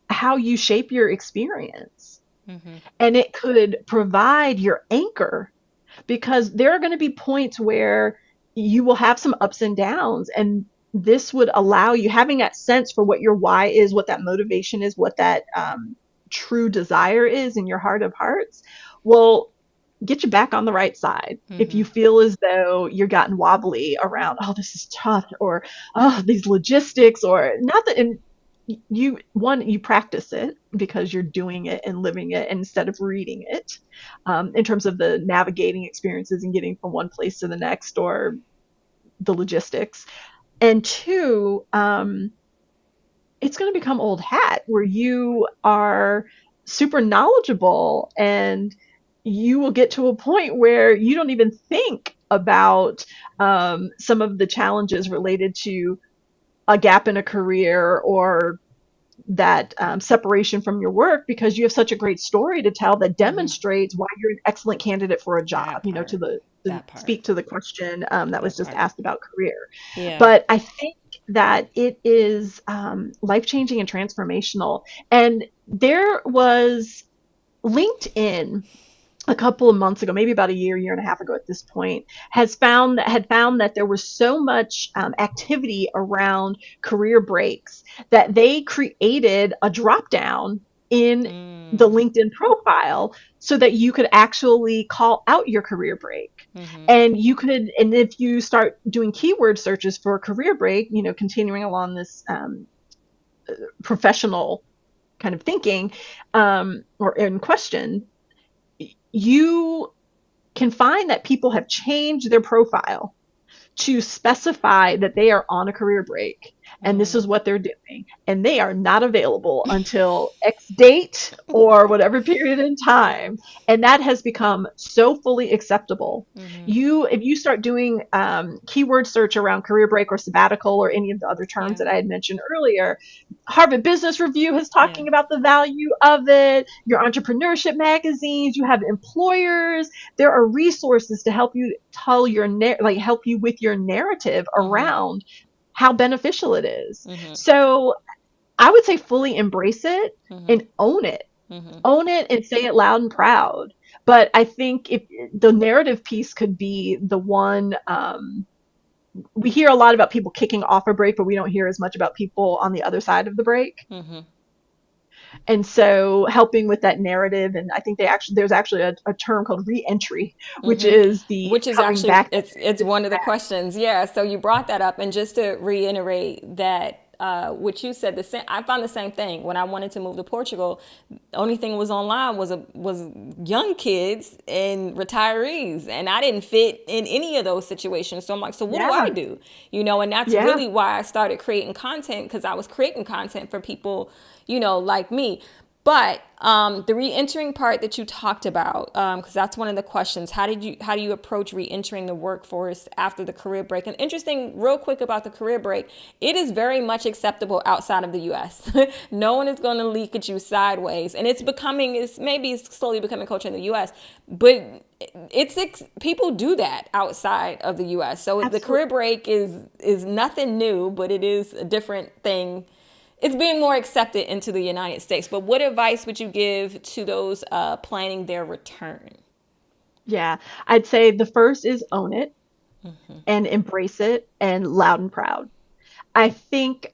how you shape your experience. Mm-hmm. And it could provide your anchor because there are going to be points where you will have some ups and downs, and this would allow you having that sense for what your why is, what that motivation is, what that true desire is in your heart of hearts will get you back on the right side. If Mm-hmm. you feel as though you're gotten wobbly around, oh, this is tough, or oh, these logistics, or not that, and you practice it because you're doing it and living it instead of reading it, in terms of the navigating experiences and getting from one place to the next, or the logistics. And two, it's going to become old hat where you are super knowledgeable, and you will get to a point where you don't even think about some of the challenges related to a gap in a career, or that separation from your work, because you have such a great story to tell that Mm-hmm. demonstrates why you're an excellent candidate for a job, That you know, part. to That part. speak to the question that was That just part. asked about career. Yeah. But I think that it is life changing and transformational. And there was LinkedIn a couple of months ago, maybe about a year and a half ago at this point, had found that there was so much activity around career breaks that they created a drop down in the Mm. LinkedIn profile so that you could actually call out your career break. Mm-hmm. And you could, and if you start doing keyword searches for a career break, you know, continuing along this professional kind of thinking, or in question, you can find that people have changed their profile to specify that they are on a career break and this Mm. is what they're doing, and they are not available until X date or whatever period in time. And that has become so fully acceptable. Mm-hmm. You, if you start doing keyword search around career break or sabbatical or any of the other terms Yeah. that I had mentioned earlier, Harvard Business Review is Yeah. talking about the value of it. Your entrepreneurship magazines, you have employers. There are resources to help you tell your like help you with your narrative Mm-hmm. around how beneficial it is. Mm-hmm. So I would say fully embrace it Mm-hmm. and own it. Mm-hmm. Own it and say it loud and proud. But I think if the narrative piece could be the one, we hear a lot about people kicking off a break, but we don't hear as much about people on the other side of the break. Mm-hmm. And so helping with that narrative, and I think there's actually a term called re-entry, which Mm-hmm. is the Which is coming actually back, that it's one of the questions. Yeah. So you brought that up, and just to reiterate that. What you said, the same. I found the same thing when I wanted to move to Portugal. The only thing was online was young kids and retirees, and I didn't fit in any of those situations. So I'm like, so what do I yeah, do? You know, and that's yeah, really why I started creating content, because I was creating content for people, you know, like me. But the re-entering part that you talked about, because that's one of the questions. How do you approach re-entering the workforce after the career break? And interesting, real quick about the career break, it is very much acceptable outside of the U.S. No one is going to leak at you sideways, and it's slowly becoming culture in the U.S. But people do that outside of the U.S. So the absolutely. career break is nothing new, but it is a different thing. It's being more accepted into the United States. But what advice would you give to those planning their return? Yeah, I'd say the first is own it and embrace it and loud and proud. I think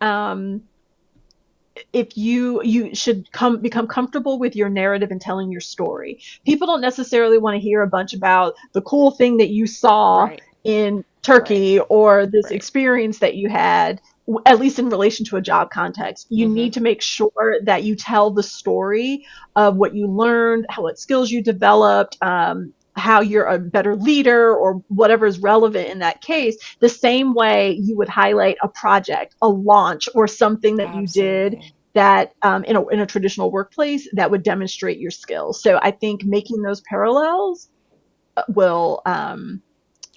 if you should become comfortable with your narrative and telling your story. People don't necessarily want to hear a bunch about the cool thing that you saw Right. in Right. turkey or this Right. experience that you had, at least in relation to a job context. You Mm-hmm. need to make sure that you tell the story of what you learned, how what skills you developed, how you're a better leader or whatever is relevant in that case, the same way you would highlight a project, a launch, or something that you did Absolutely. that in a traditional workplace that would demonstrate your skills. So I think making those parallels will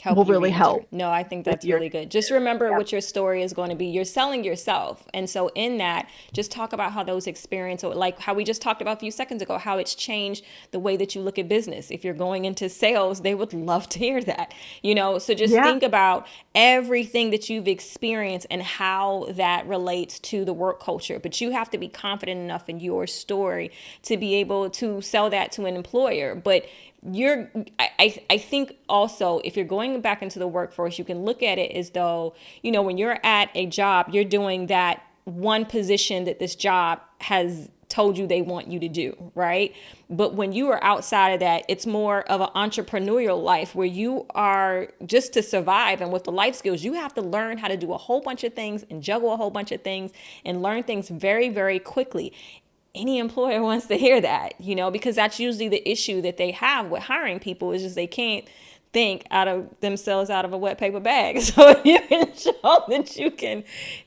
Help you really re-enter. help No, I think with that's your really good. Just remember yep. what your story is going to be. You're selling yourself. And so in that, just talk about how those experiences, like how we just talked about a few seconds ago, how it's changed the way that you look at business. If you're going into sales, they would love to hear that. So just Yeah. think about everything that you've experienced and how that relates to the work culture. But you have to be confident enough in your story to be able to sell that to an employer. But you're I think also if you're going back into the workforce, you can look at it as though, when you're at a job, you're doing that one position that this job has told you they want you to do, right? But when you are outside of that, it's more of an entrepreneurial life where you are just to survive. And with the life skills, you have to learn how to do a whole bunch of things and juggle a whole bunch of things and learn things very, very quickly. Any employer wants to hear that, because that's usually the issue that they have with hiring people is just they can't think out of themselves out of a wet paper bag. So if you can show that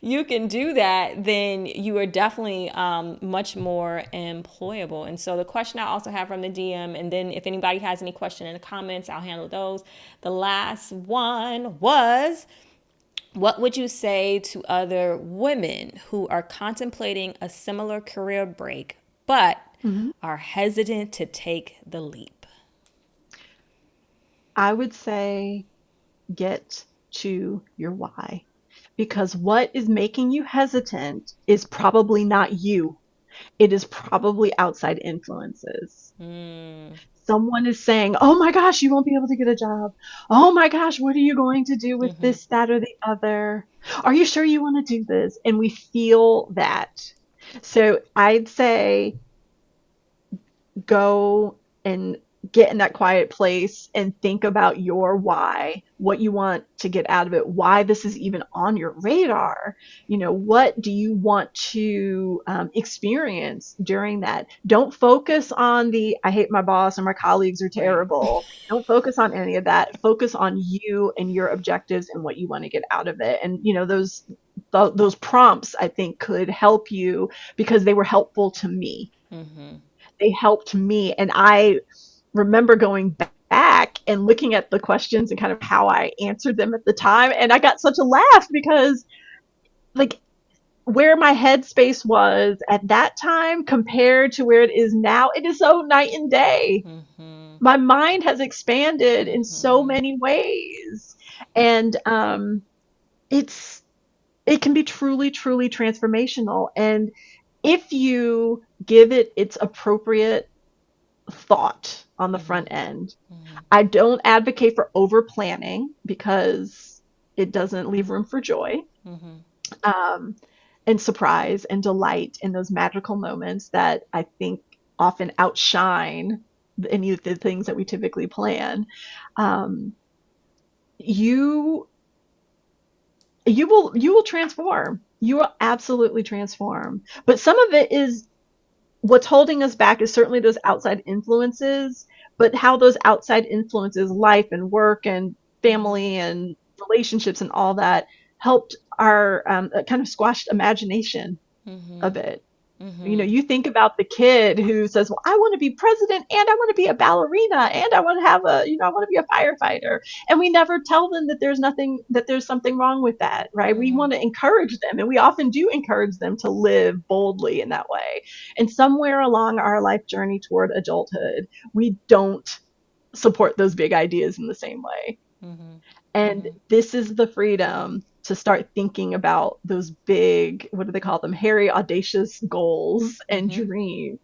you can do that, then you are definitely much more employable. And so the question I also have from the DM, and then if anybody has any question in the comments, I'll handle those. The last one was, what would you say to other women who are contemplating a similar career break but Mhm. are hesitant to take the leap? I would say get to your why, because what is making you hesitant is probably not you. It is probably outside influences. Mm, Someone is saying, "Oh my gosh, you won't be able to get a job. Oh my gosh, what are you going to do with mm-hmm, this, that, or the other? Are you sure you want to do this?" And we feel that. So I'd say go and get in that quiet place and think about your why, what you want to get out of it, why this is even on your radar. What do you want to experience during that? Don't focus on the I hate my boss and my colleagues are right. terrible. Don't focus on any of that. Focus on you and your objectives and what you want to get out of it. And those prompts I think could help you because they were helpful to me. Mm-hmm, They helped me. And I remember going back and looking at the questions and kind of how I answered them at the time. And I got such a laugh because, like, where my headspace was at that time compared to where it is now, it is so night and day. mm-hmm, My mind has expanded in so mm-hmm, many ways. And it's, it can be truly, truly transformational. And if you give it its appropriate thought on the mm-hmm, front end. mm-hmm, I don't advocate for over planning because it doesn't leave room for joy, mm-hmm, um, and surprise and delight in those magical moments that I think often outshine any of the things that we typically plan. Um, you you will transform. You will absolutely transform. But some of it is what's holding us back is certainly those outside influences, but how those outside influences, life and work and mm-hmm, family and relationships and all that, helped our kind of squashed imagination a mm-hmm, bit. mm-hmm, You think about the kid who says, "Well, I want to be president and I want to be a ballerina and I want to have I want to be a firefighter." And we never tell them that there's something wrong with that, right? We mm-hmm, want to encourage them and we often do encourage them to live boldly in that way. And somewhere along our life journey toward adulthood, we don't support those big ideas in the same way. mm-hmm, And mm-hmm, this is the freedom to start thinking about those big, what do they call them? Hairy, audacious goals and mm-hmm, dreams.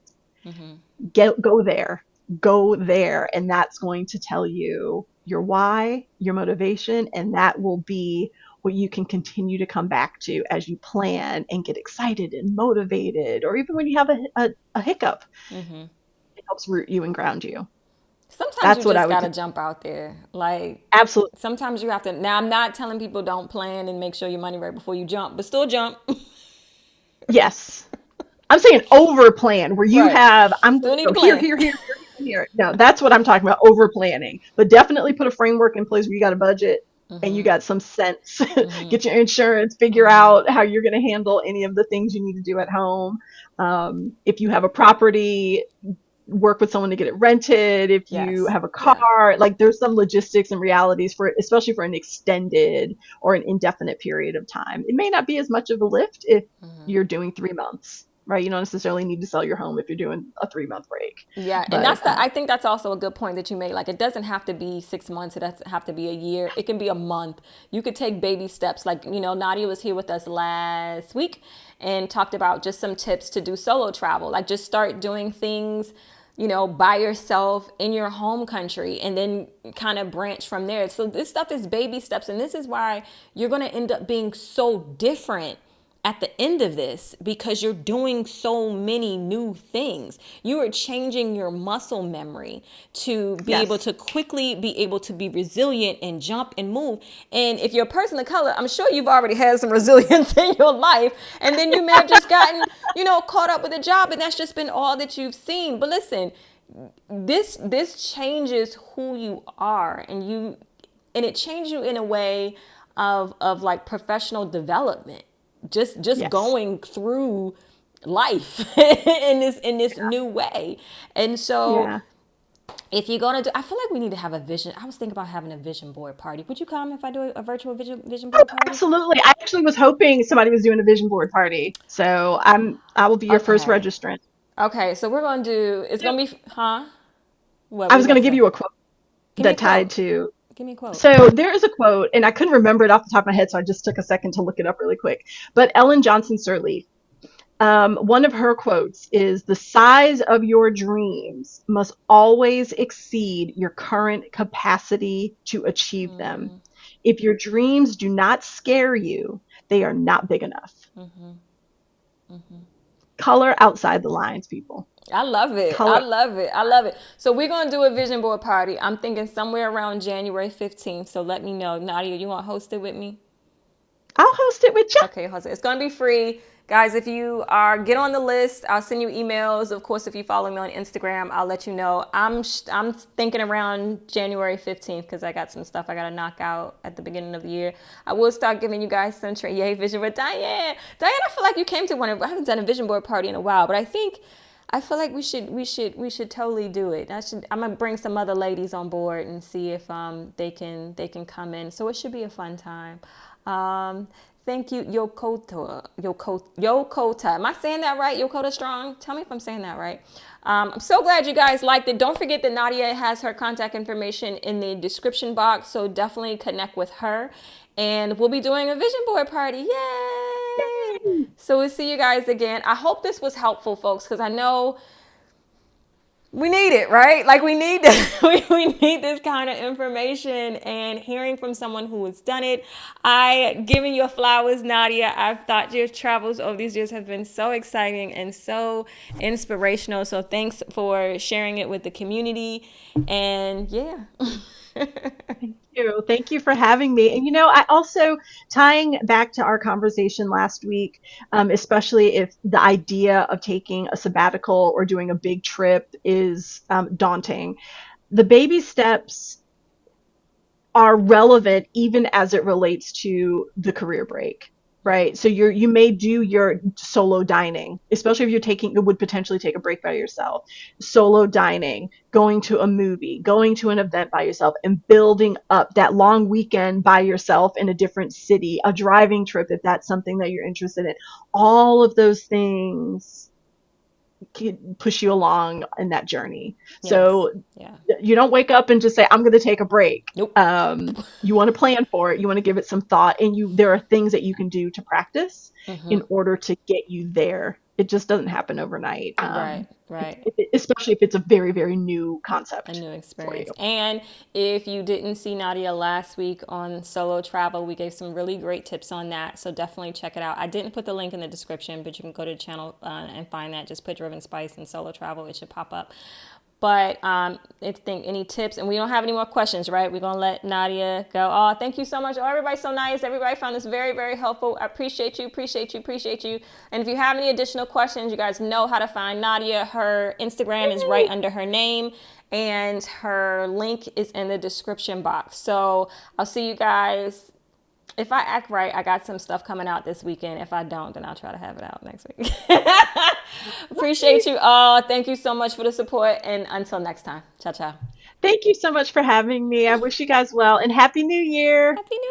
mm-hmm. Go there, go there. And that's going to tell you your why, your motivation, and that will be what you can continue to come back to as you plan and get excited and motivated, or even when you have a hiccup, Mm-hmm. it helps root you and ground you. Sometimes you That's what I just would gotta jump out there. Like absolutely. sometimes you have to. Now I'm not telling people don't plan and make sure your money right before you jump, but still jump. Yes. I'm saying over plan where you Right. have, I'm going Still to need to go here, plan. here, here, here, here. No, that's what I'm talking about, over planning. But definitely put a framework in place where you got a budget and you got some sense. Get your insurance, figure out how you're going to handle any of the things you need to do at home. If you have a property, work with someone to get it rented. If you Yes. have a Yeah. car, like there's some logistics and realities for, especially for an extended or an indefinite period of time. It may not be as much of a lift if you're doing 3 months, right? You don't necessarily need to sell your home if you're doing a 3 month break. Yeah, and But I think that's also a good point that you made. Like, it doesn't have to be 6 months. It doesn't have to be a year. It can be a month. You could take baby steps. Like, Nadia was here with us last week and talked about just some tips to do solo travel. Like, just start doing things, by yourself in your home country and then kind of branch from there. So this stuff is baby steps. And this is why you're going to end up being so different at the end of this because you're doing so many new things. You are changing your muscle memory to be able yes, to quickly be able to be resilient and jump and move. And if you're a person of color, I'm sure you've already had some resilience in your life. And then you may have just gotten, caught up with a job and that's just been all that you've seen. But listen, this changes who you are and it changes you in a way of like professional development, just yes, going through life in this new way. And so yeah. if you're gonna do, I feel like we need to have a vision. I was thinking about having a vision board party. Would you come if I do a virtual vision Oh, board party? absolutely. I actually was hoping somebody was doing a vision board party. So I will be your first Okay. registrant. Okay, so we're gonna do, it's gonna be, huh, what I were you was about going to to give say? you a quote Give me a that tied quote. to. Give me a quote. So there is a quote, and I couldn't remember it off the top of my head, so I just took a second to look it up really quick. But Ellen Johnson Sirleaf, one of her quotes is, "The size of your dreams must always exceed your current capacity to achieve them. If your dreams do not scare you, they are not big enough." Color outside the lines, people. I love it. I Color. love it. I love it. So we're gonna do a vision board party. I'm thinking somewhere around January 15th. So let me know, Nadia. You want to host it with me? I'll host it with you. Okay, Jose. It's gonna be free, guys. If you are get on the list, I'll send you emails. Of course, if you follow me on Instagram, I'll let you know. I'm thinking around January 15th because I got some stuff I gotta knock out at the beginning of the year. I will start giving you guys some Yay Vision with Diane. Diane, I feel like you came to one of. I haven't done a vision board party in a while, but I feel like we should totally do it. I'm gonna bring some other ladies on board and see if they can come in. So it should be a fun time. Thank you, Yokota. Am I saying that right? Yokota Strong? Tell me if I'm saying that right. I'm so glad you guys liked it. Don't forget that Nadia has her contact information in the description box, so definitely connect with her. And we'll be doing a vision board party. Yay! So we'll see you guys again. I hope this was helpful, folks, because I know we need it, right? Like we need we need this kind of information and hearing from someone who has done it. I giving your flowers, Nadia. I've thought your travels over these years have been so exciting and so inspirational. So thanks for sharing it with the community. And yeah. Thank you. Thank you for having me. And I also, tying back to our conversation last week, especially if the idea of taking a sabbatical or doing a big trip is daunting, the baby steps are relevant even as it relates to the career break, right? So you may do your solo dining, especially if you would potentially take a break by yourself. Solo dining, going to a movie, going to an event by yourself, and building up that long weekend by yourself in a different city, a driving trip if that's something that you're interested in. All of those things can push you along in that journey. Yes. So Yeah. you don't wake up and just say, "I'm going to take a break." Nope. You want to plan for it. You want to give it some thought, and there are things that you can do to practice in order to get you there. It just doesn't happen overnight. Right. Right. Especially if it's a very, very new A concept new for you. experience. And if you didn't see Nadia last week on solo travel, we gave some really great tips on that. So definitely check it out. I didn't put the link in the description, but you can go to the channel and find that. Just put Driven Spice and solo travel. It should pop up. But I think any tips, and we don't have any more questions, right? We're gonna let Nadia go. Oh, thank you so much. Oh, everybody's so nice. Everybody found this very, very helpful. I appreciate you, appreciate you, appreciate you. And if you have any additional questions, you guys know how to find Nadia. Her Instagram is right under her name, and her link is in the description box. So I'll see you guys. If I act right, I got some stuff coming out this weekend. If I don't, then I'll try to have it out next week. Appreciate you all. Thank you so much for the support. And until next time, ciao, ciao. Thank you so much for having me. I wish you guys well and Happy New Year. Happy New